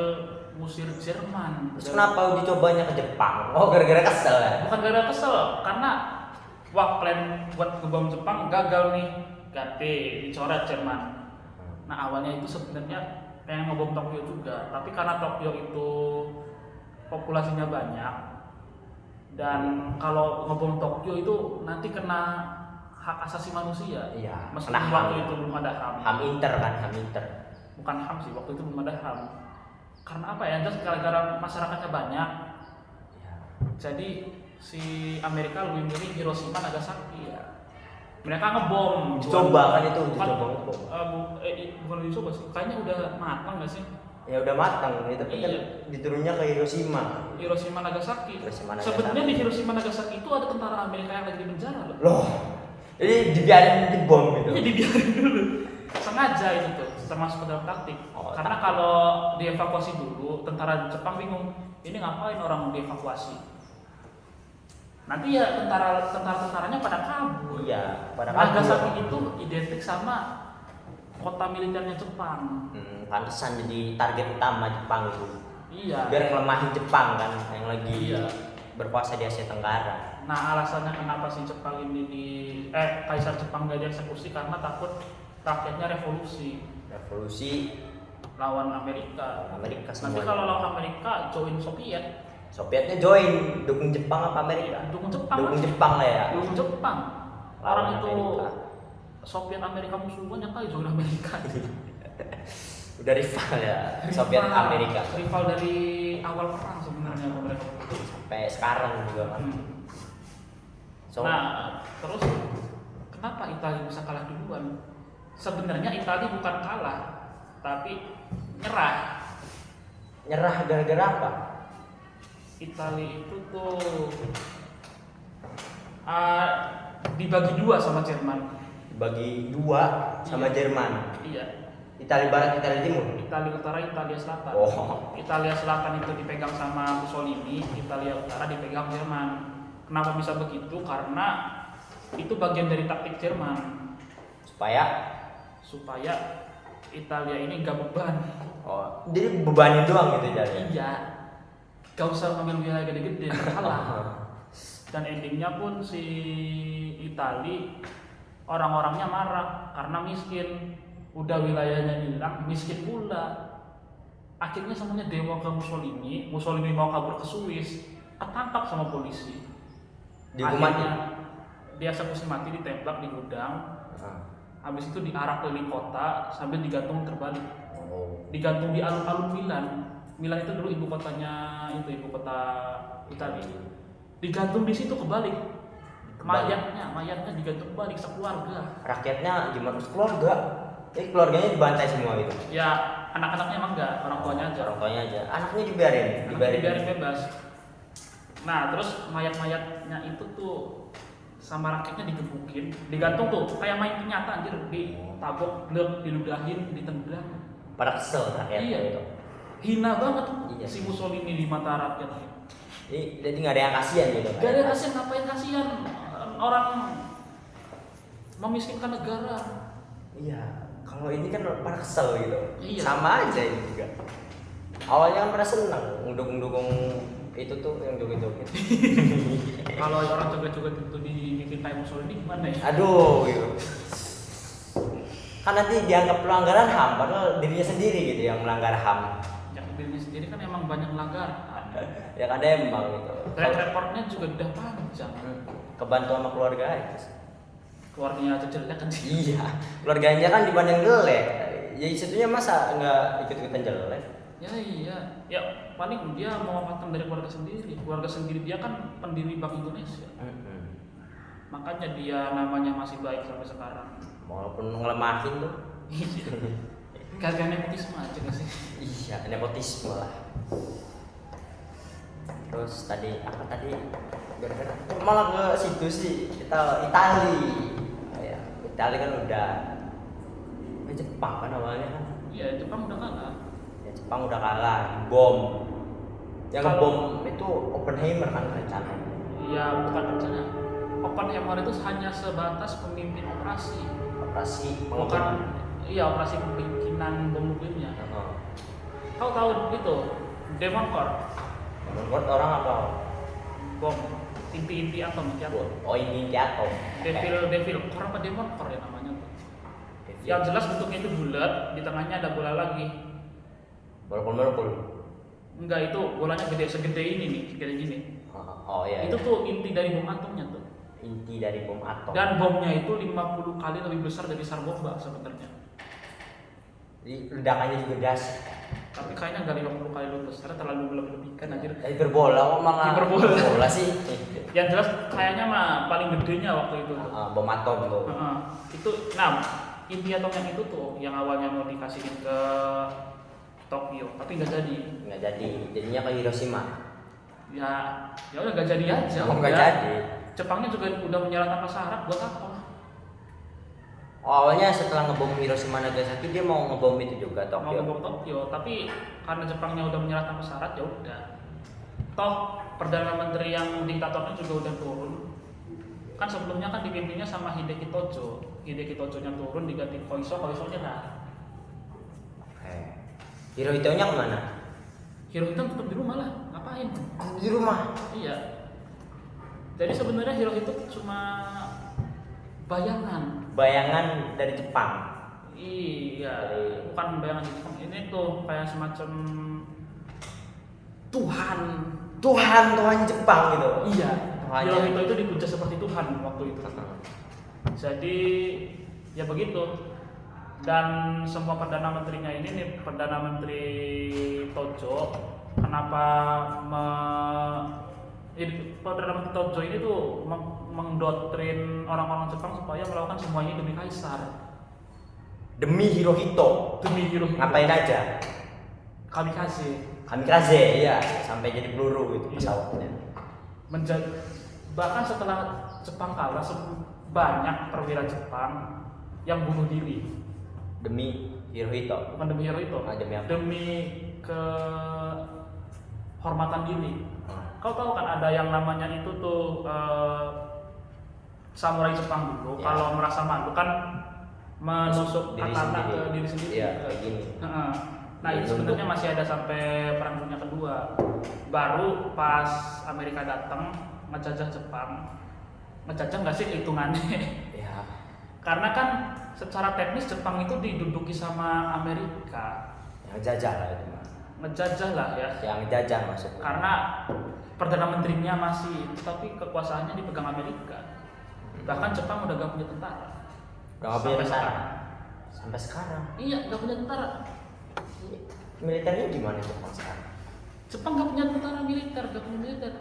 ngusir Jerman. Terus kenapa dicobanya ke Jepang? Oh, gara-gara kesel ya? Bukan gara-gara kesel, karena wah plan buat ngebom Jepang gagal nih, ganti dicoret Jerman. Nah awalnya itu sebenarnya pengen ngebom Tokyo juga, tapi karena Tokyo itu populasinya banyak dan kalau ngebom Tokyo itu nanti kena hak asasi manusia. Iya. Meskipun Kena waktu HAM. itu belum ada HAM. HAM inter kan, HAM inter. Bukan HAM sih, waktu itu belum ada HAM. Karena apa ya? Just gara-gara masyarakatnya banyak. Iya. Jadi si Amerika lebih milih Hiroshima Nagasaki ya. Mereka ngebom. Dicoba kan itu, Bukan, dicoba ngebom. bukan dicoba sih. Kayaknya udah matang nggak sih? Ya udah matang nih, tapi kan Iya. diturunnya ke Hiroshima. Hiroshima Nagasaki. Hiroshima Nagasaki. Sebenarnya di Hiroshima Nagasaki itu ada tentara Amerika yang lagi di penjara loh. Loh, jadi dibiarin dibom gitu. Iya dibiarin dulu. Sengaja itu tuh, termasuk ke dalam taktik. Oh, Karena taktik. kalau dievakuasi dulu, tentara Jepang bingung, ini ngapain orang dievakuasi? Nanti ya tentara-tentaranya pada kabur. Iya, pada Nagasaki itu identik sama kota militernya Jepang. Pantesan jadi target utama Jepang itu. Iya. Biar ngelemahin Jepang kan yang lagi Iya. berkuasa di Asia Tenggara. Nah alasannya kenapa si Jepang ini Kaisar Jepang gak dieksekusi karena takut rakyatnya revolusi Revolusi lawan Amerika. Amerika Nanti semuanya. kalau lawan Amerika join Soviet. Sovietnya join, dukung Jepang apa Amerika? Dukung Jepang. Dukung Jepang lah ya. Dukung Jepang. Lawan Orang itu Amerika. Soviet Amerika musuhan yang kali join Amerika. Udah rival ya, Soviet Amerika. Rival dari awal perang sebenarnya mereka. Sampai sekarang juga kan. So, Nah, terus kenapa Italia bisa kalah duluan? Sebenarnya Italia bukan kalah, tapi nyerah. nyerah gara-gara apa? Italia itu tuh dibagi dua sama Jerman. Bagi dua sama Iya. Jerman. Iya, Italia Barat, Italia Timur. Italia Utara, Italia Selatan. Oh. Italia Selatan itu dipegang sama Mussolini, Italia Utara dipegang Jerman. Kenapa bisa begitu? Karena itu bagian dari taktik Jerman supaya Italia ini gak beban. Oh, jadi bebanin doang gitu jadi. Iya, gak usah ngambil wilayah gede-gede, kalah. Dan endingnya pun si Itali orang-orangnya marah karena miskin, udah wilayahnya hilang, miskin pula. Akhirnya semuanya dewa ke Mussolini, Mussolini mau kabur ke Swiss, ketangkap sama polisi. Dihukum mati. Akhirnya dia eksekusi mati, ditembak di gudang. Habis itu diarak keliling kota sambil digantung terbalik. Oh. Digantung di alun-alun Milan. Milan itu dulu ibu kota Italia. Digantung di situ kebalik. Mayatnya digantung balik sekeluarga. Rakyatnya gimana? Keluarga. Jadi keluarganya dibantai semua gitu. Ya anak-anaknya emang enggak, orang tuanya aja. Orang tuanya aja. Anaknya dibiarin. Bebas. Nah terus mayat-mayatnya itu tuh sama rakyatnya digebukin, digantung tuh kayak main pinyata anjir, ditabok, blek, diludahin, ditendang. Pada kesel rakyatnya Iya. itu. Hina banget Iya. si Mussolini di mata rakyat. Jadi nggak ada yang kasihan gitu. Gak ada kasihan, ngapain kasihan orang memiskinkan negara. Iya. Kalau ini kan pada kesel gitu. Iya. Sama aja ini juga. Awalnya kan pada seneng ngedukung itu tuh yang joget-joget. Kalau orang coba-coba itu dibikin kayak Mussolini gimana ya? Aduh gitu. Kan nanti dianggap pelanggaran HAM padahal dirinya sendiri gitu yang melanggar HAM. Yang dirinya sendiri kan emang banyak melanggar. Ya kan emang gitu. Track recordnya juga udah panjang. Kebantu sama keluarga aja. Keluarganya aja jelek kan sih. Iya, keluarganya kan dibanding jelek. Ya situnya masa nggak ikut-ikutan jelek? Ya iya, ya paling dia memanfaatkan dari keluarga sendiri. Keluarga sendiri dia kan pendiri Bank Indonesia. Makanya dia namanya masih baik sampai sekarang. Walaupun ngelemahin tuh. Kagak nepotisme aja gak sih? Iya, nepotisme lah. Terus tadi apa tadi? Gara-gara malah ke situ sih. Kita Itali. Oh, ya, Itali kan udah Jepang kan awalnya kan. Iya, Jepang udah kalah. Ya, Jepang udah kalah, bom. Yang Kalau- ngebom itu Oppenheimer kan rencananya. Iya, bukan rencana. Oppenheimer itu hanya sebatas pemimpin operasi. Operasi Bukan, iya operasi pembikinan bom nuklir. Kau tahu itu Demon Core Menurut orang apa? bom inti-inti atom, inti atom. Oh ini atom. Devil core apa demon core ya namanya tuh. Yang jelas bentuknya itu bulat, di tengahnya ada bola lagi. Molekul. Enggak, itu bolanya gede segede ini nih, segede gini. Oh iya. Itu tuh inti dari bom atomnya tuh. Inti dari bom atom. Dan bomnya itu 50 kali lebih besar dari Sarboba sebenarnya. Jadi ledakannya juga dahsyat. Tapi kayaknya nggak 50 kali lebih besar, terlalu lebih-lebihkan anjir. Hiperbola kok malah. Hiperbola sih. Yang jelas kayaknya mah paling gedenya waktu itu. Bom atom tuh. Itu, nah inti atomnya itu tuh yang awalnya mau dikasihin ke Tokyo, tapi nggak jadi. Nggak jadi, jadinya ke Hiroshima. Ya udah nggak jadi aja. Nggak jadi. Jepangnya juga udah menyerah tanpa syarat, buat apa? Awalnya setelah ngebom Hiroshima Nagasaki dia mau ngebom itu juga Tokyo. Mau ngebom Tokyo, tapi karena Jepangnya udah menyerah tanpa syarat ya udah. Toh perdana menteri yang diktatornya juga udah turun. Kan sebelumnya kan dipimpinnya sama Hideki Tojo. Hideki Tojo-nya turun diganti Koiso nyerah. Hirohito-nya kemana? Hirohito tetap di rumah lah, ngapain? Di rumah. Iya. Jadi sebenarnya Hirohito cuma bayangan dari Jepang. Iya, bukan bayangan Jepang. Ini tuh kayak semacam Tuhan Jepang gitu. Iya. Hirohito itu dipuja seperti Tuhan waktu itu. Jadi ya begitu. Dan semua perdana menterinya ini nih, perdana menteri Tojo, kenapa perdana menteri Tojo ini tuh mendoktrin orang-orang Jepang supaya melakukan semuanya demi kaisar. Demi Hirohito. Ngapain aja? Kamikaze, iya, sampai jadi peluru gitu pesawatnya. Bahkan setelah Jepang kalah, banyak perwira Jepang yang bunuh diri. Demi Hirohito. Bukan demi Hirohito, demi kehormatan diri. Kau tahu kan ada yang namanya itu tuh samurai Jepang dulu, kalau merasa malu kan menusuk katana ke diri sendiri. Iya, kayak gini. Nah itu sebenarnya masih ada sampai Perang Dunia Kedua. Baru pas Amerika datang ngejajah Jepang, ngejajah nggak sih hitungannya? Ya. Karena kan secara teknis Jepang itu diduduki sama Amerika. Ngejajah lah itu mah. Ngejajah lah ya. Yang ngejajah maksudnya. Karena perdana menterinya masih, tapi kekuasaannya dipegang Amerika. Bahkan Jepang udah gak punya tentara. Udah gak punya tentara. Sampai sekarang. Iya, gak punya tentara. Militernya gimana Jepang sekarang? Jepang gak punya tentara militer, gak punya militer.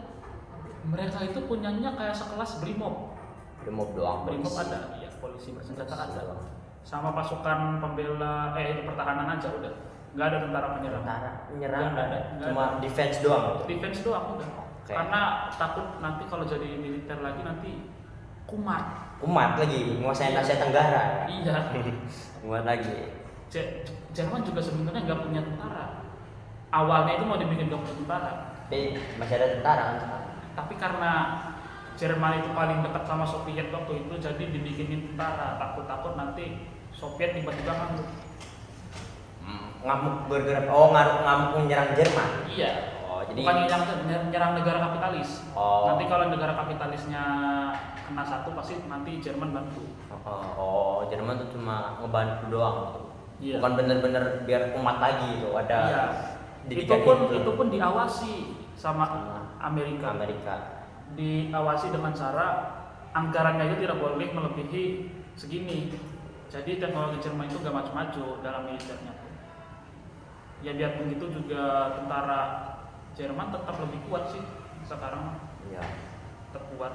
Mereka itu punyanya kayak sekelas Brimob. Brimob doang. Brimob ada, iya, polisi bersenjata ada. Sama pasukan pembela, pertahanan aja udah. Nggak ada tentara penyerang. Menyerang nggak ada. Cuma defense doang. Defense doang udah. Okay. Karena takut nanti kalau jadi militer lagi nanti kumat lagi menguasai Asia Tenggara. Iya. Kumat lagi. Jerman juga sebenarnya nggak punya tentara. Awalnya itu mau dibikin gak punya tentara. Tapi masih ada tentara kan sekarang. Tapi karena Jerman itu paling dekat sama Soviet waktu itu, jadi dibikinin tentara. Takut-takut nanti Soviet tiba-tiba ngamuk bergerak. Ngamuk menyerang Jerman. Iya. Jadi bukan menyerang negara kapitalis. Nanti kalau negara kapitalisnya kena satu pasti nanti Jerman bantu. Jerman tuh cuma ngebantu doang. Iya. Bukan bener-bener biar umat lagi itu ada. Iya. Itu pun diawasi sama Amerika. Diawasi dengan cara anggarannya itu tidak boleh melebihi segini. Jadi teknologi Jerman itu gak maju-maju dalam militernya. Ya biarpun gitu juga tentara Jerman tetap lebih kuat sih sekarang. Iya. Tetap kuat.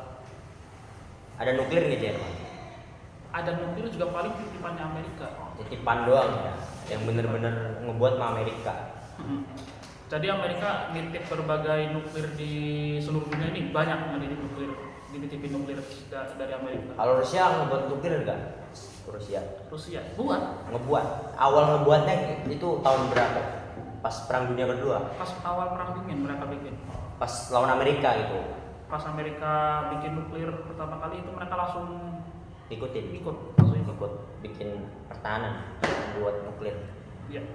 Ada nuklir nggak Jerman? Ada nuklir juga paling titipannya Amerika. Titipan doang ya, yang bener-bener ngebuat sama Amerika. Jadi Amerika nitip berbagai nuklir di seluruh dunia ini, banyak yang dititipin nuklir dari Amerika. Kalau Rusia ngebuat nuklir enggak? Rusia ngebuat. Awal ngebuatnya itu tahun berapa? Pas Perang Dunia Kedua. Pas awal Perang Dingin mereka bikin. Pas lawan Amerika itu. Pas Amerika bikin nuklir pertama kali itu mereka langsung ikut bikin pertahanan buat nuklir. Iya.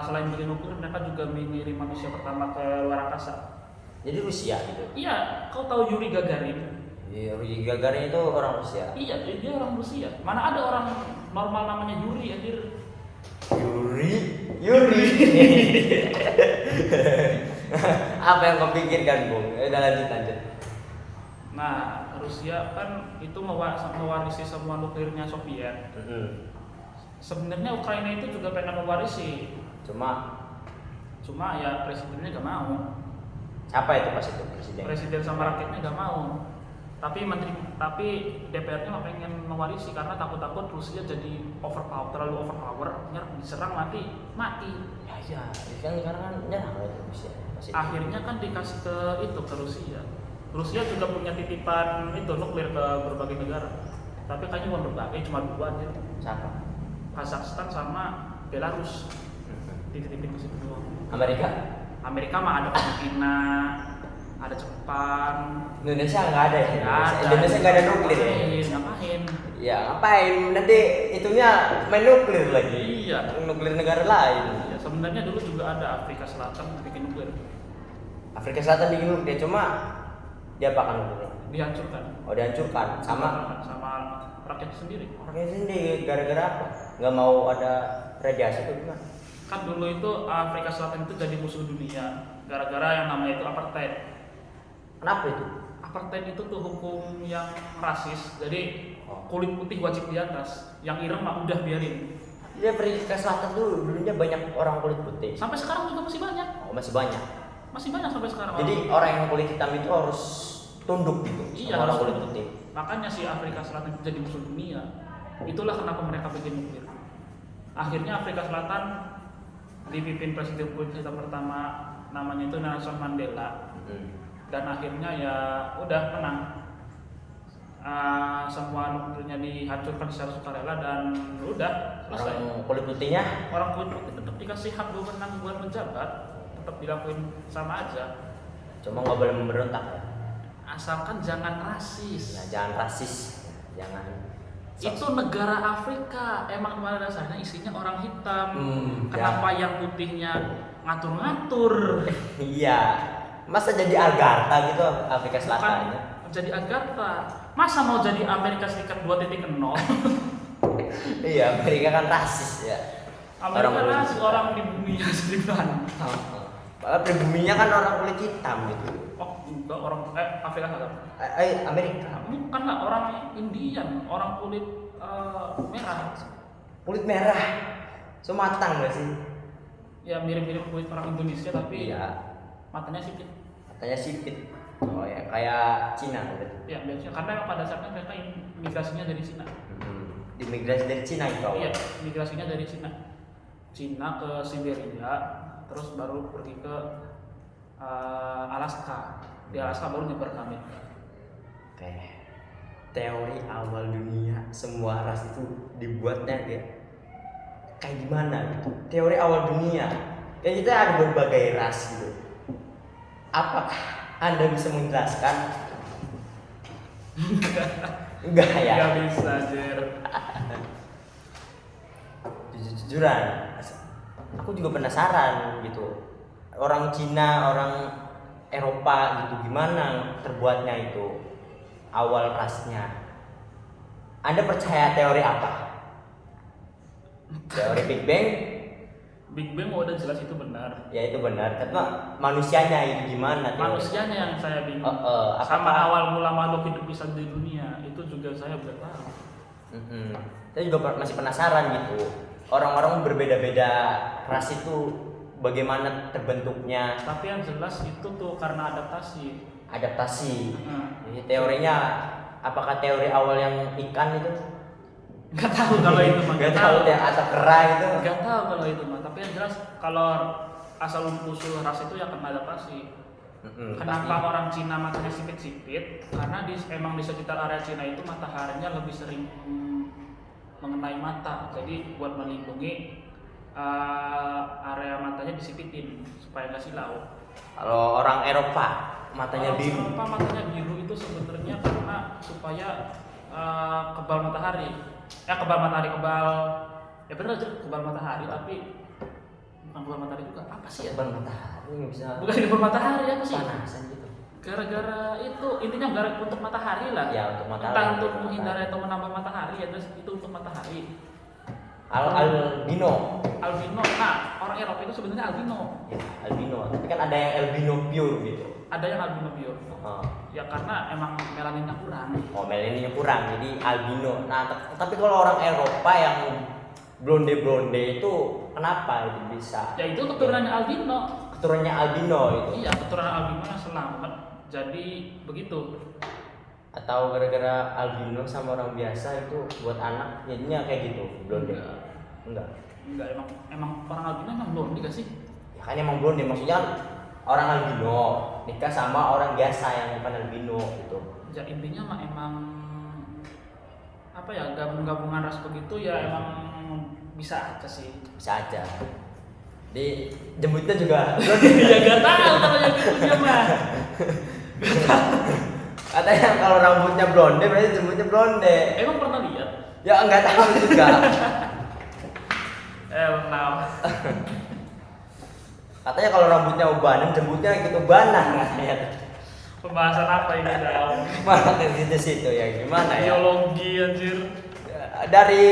Selain bikin nuklir, mereka juga mengirim manusia pertama ke luar angkasa. Jadi Rusia gitu. Iya, kau tahu Yuri Gagarin? Iya, Yuri Gagarin itu orang Rusia. Iya, dia orang Rusia. Mana ada orang normal namanya Yuri anjir. Yuri. Apa yang kau pikirkan, Bung? Udah lanjut. Nah, Rusia kan itu mewarisi semua nuklirnya Soviet. Sebenarnya Ukraina itu juga pengen mewarisi. Cuma ya presidennya gak mau. Siapa itu pas itu presiden? Presiden sama rakyatnya gak mau. Tapi DPR-nya nggak pengen mewarisi karena takut Rusia jadi terlalu overpower, diserang mati. Ya, kan sekarang kan nyerang itu Rusia. Akhirnya kan dikasih ke Rusia. Rusia juga punya titipan itu nuklir ke berbagai negara. Tapi kayaknya bukan berbagai, cuma 2 aja. Siapa? Kazakhstan sama Belarus. Dititipin ke situ doang. Amerika mah ada Filipina, ada Jepang. Indonesia nggak ada ya? Indonesia nggak ada nuklir. Ngapain? Ya ngapain? Nanti itunya main nuklir lagi. Iya. Nuklir negara lain. Ya, sebenarnya dulu juga ada Afrika Selatan bikin nuklir. Afrika Selatan bikin nuklir, cuma dia apakan nuklir? Dihancurkan. Oh dihancurkan sama rakyat sendiri. Rakyat sendiri gara-gara apa? Nggak mau ada radiasi itu gimana? Kan dulu itu Afrika Selatan itu jadi musuh dunia gara-gara yang namanya itu apartheid. Kenapa itu? Apartheid itu tuh hukum yang rasis. Jadi kulit putih wajib di atas, yang ireng mah udah biarin. Jadi Afrika Selatan tuh dulunya banyak orang kulit putih. Sampai sekarang juga masih banyak. Oh masih banyak. Masih banyak sampai sekarang. Jadi orang yang kulit hitam itu harus tunduk gitu. Iya, orang harus kulit tunduk. putih. Makanya si Afrika Selatan itu jadi musuh dunia. Itulah kenapa mereka bikin nuklir. Akhirnya Afrika Selatan dipimpin presiden pertama namanya itu Nelson Mandela. Dan akhirnya ya udah menang. Semua nuklirnya dihancurkan secara sukarela dan udah selesai. Orang kulit putih tetap dikasih hak wewenang buat menjabat, tetap dilakuin sama aja. Cuma nggak boleh memberontak ya. Asalkan jangan rasis. Nah, jangan rasis, jangan. Itu negara Afrika, emang pada dasarnya isinya orang hitam. Kenapa yang putihnya ngatur-ngatur? Iya. Masa jadi Agartha gitu Afrika Selatan? Bukan jadi Agartha. Masa mau jadi Amerika Serikat 2.0? Iya, Amerika kan rasis ya. Amerika rasis, orang di bumi yang sendiri bantah. Pribuminya kan orang kulit hitam gitu. Oh, enggak orang Afrika Selatan. Amerika. Bukan lah, orang Indian, orang kulit merah. Kulit merah. Matang nggak sih? Ya mirip-mirip kulit orang Indonesia tapi iya. Matanya sipit. Oh ya, kayak Cina gitu. Ya, biasanya karena pada dasarnya mereka imigrasinya dari Cina. Imigrasi dari Cina itu. Iya, imigrasinya dari Cina. Cina ke Siberia, terus baru pergi ke Alaska. Di Alaska baru nyebar ke Amerika. Oke. Teori awal dunia semua ras itu dibuatnya kayak gimana gitu? Teori awal dunia. Kan kita ada berbagai ras gitu. Apakah Anda bisa menjelaskan? Enggak ya? Enggak bisa, Jer. Jujuran, aku juga penasaran gitu. Orang Cina, orang Eropa gitu gimana terbuatnya itu awal rasnya. Anda percaya teori apa? Teori Big Bang? Big Bang udah jelas itu benar. Ya itu benar. Tapi manusianya itu gimana? Manusianya yang saya bingung. Sama awal mula makhluk hidup bisa di dunia itu juga saya belum tahu. Saya juga masih penasaran gitu. Orang-orang berbeda-beda ras itu bagaimana terbentuknya? Tapi yang jelas itu tuh karena adaptasi. Jadi teorinya apakah teori awal yang ikan itu? Gak tahu kalau itu mah. Gak tahu ya atau kera itu? Gak tahu kalau itu mah. Tapi yang jelas kalau asal usul ras itu ya karena adaptasi. Kenapa pasti. Orang Cina matanya sipit-sipit? Karena emang di sekitar area Cina itu mataharinya lebih sering mengenai mata. Jadi buat melindungi area matanya disipitin supaya nggak silau. Kalau orang Eropa matanya biru. Eropa matanya biru itu sebenarnya karena supaya kebal matahari. Ya benar aja kebal matahari, tapi Kehidupan matahari juga apa sih ya? Kehidupan matahari nggak bisa. Bukan kehidupan matahari apa sih? Panasan gitu. Gara-gara itu intinya gara untuk matahari lah. Ya untuk matahari. Entah untuk Matahari. menghindari atau menambah matahari ya terus itu untuk matahari. Albino. Albino. Nah, orang Eropa itu sebenarnya albino. Ya, albino. Tapi kan ada yang albino pure gitu. Ada yang albino pure. Oh. Ya karena emang melaninnya kurang. Oh, melaninnya kurang, jadi albino. Nah, tapi kalau orang Eropa yang blonde itu kenapa itu bisa? Ya itu keturunannya albino. Keturunannya albino itu. Iya, keturunan albino yang selamat. Jadi begitu. Atau gara-gara albino sama orang biasa itu buat anak jadinya kayak gitu, blonde. Enggak. Emang orang albino emang blonde gak sih? Ya kan emang blonde, maksudnya orang albino nikah sama orang biasa yang bukan albino gitu. Ya intinya mah emang apa ya, gabungan ras begitu ya emang bisa aja sih. Bisa aja. Di jemputnya juga Ya gak tahu kalau yang gitu dia mah. katanya kalau rambutnya blonde berarti jemputnya blonde. Emang pernah lihat? Ya enggak tahu juga. Now. Katanya kalau rambutnya ubanan jemputnya ikut ubanan katanya. Pembahasan apa ini dalam Malah ke situ ya gimana ya? biologi anjir. Dari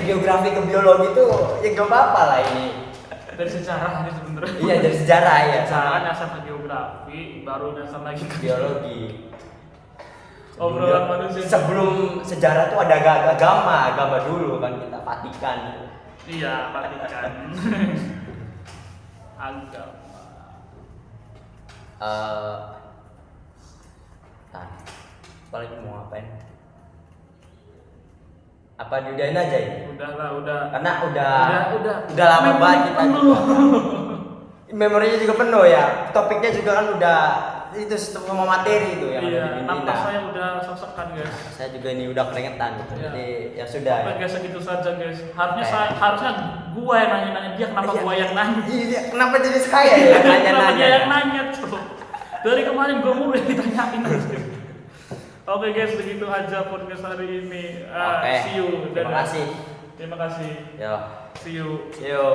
geografi ke biologi itu ya gak apa-apa lah ini. Dari sejarah ini sebenarnya. Iya dari sejarah ya. Sejarah nyasar ke geografi, baru nyasar lagi ke Biologi. obrolan manusia. Sebelum sejarah tuh ada agama dulu kan kita Vatikan. Iya, Vatikan. Agama. Paling mau ngapain? Apa diudahin aja ini? Udah. Karena udah lama Memori banget kita penuh. juga. Memorinya juga penuh ya. Topiknya juga kan udah itu semua materi itu yang ada di Iya, Bina. napas saya udah sosokkan guys. Saya juga ini udah keringetan gitu. Iya. Jadi ya sudah. Oke guys, segitu saja guys. Harusnya Oke. harusnya gua yang nanya-nanya dia, kenapa Iya. gua yang nanya? Iya, kenapa jadi saya ya yang Kenapa nanya-nanya? dia yang nanya tuh? Dari kemarin gua mulu yang ditanyain. Oke guys, begitu aja podcast hari ini. Oke. See you. Terima Dadah. kasih. Terima kasih. Yo. See you. Yo.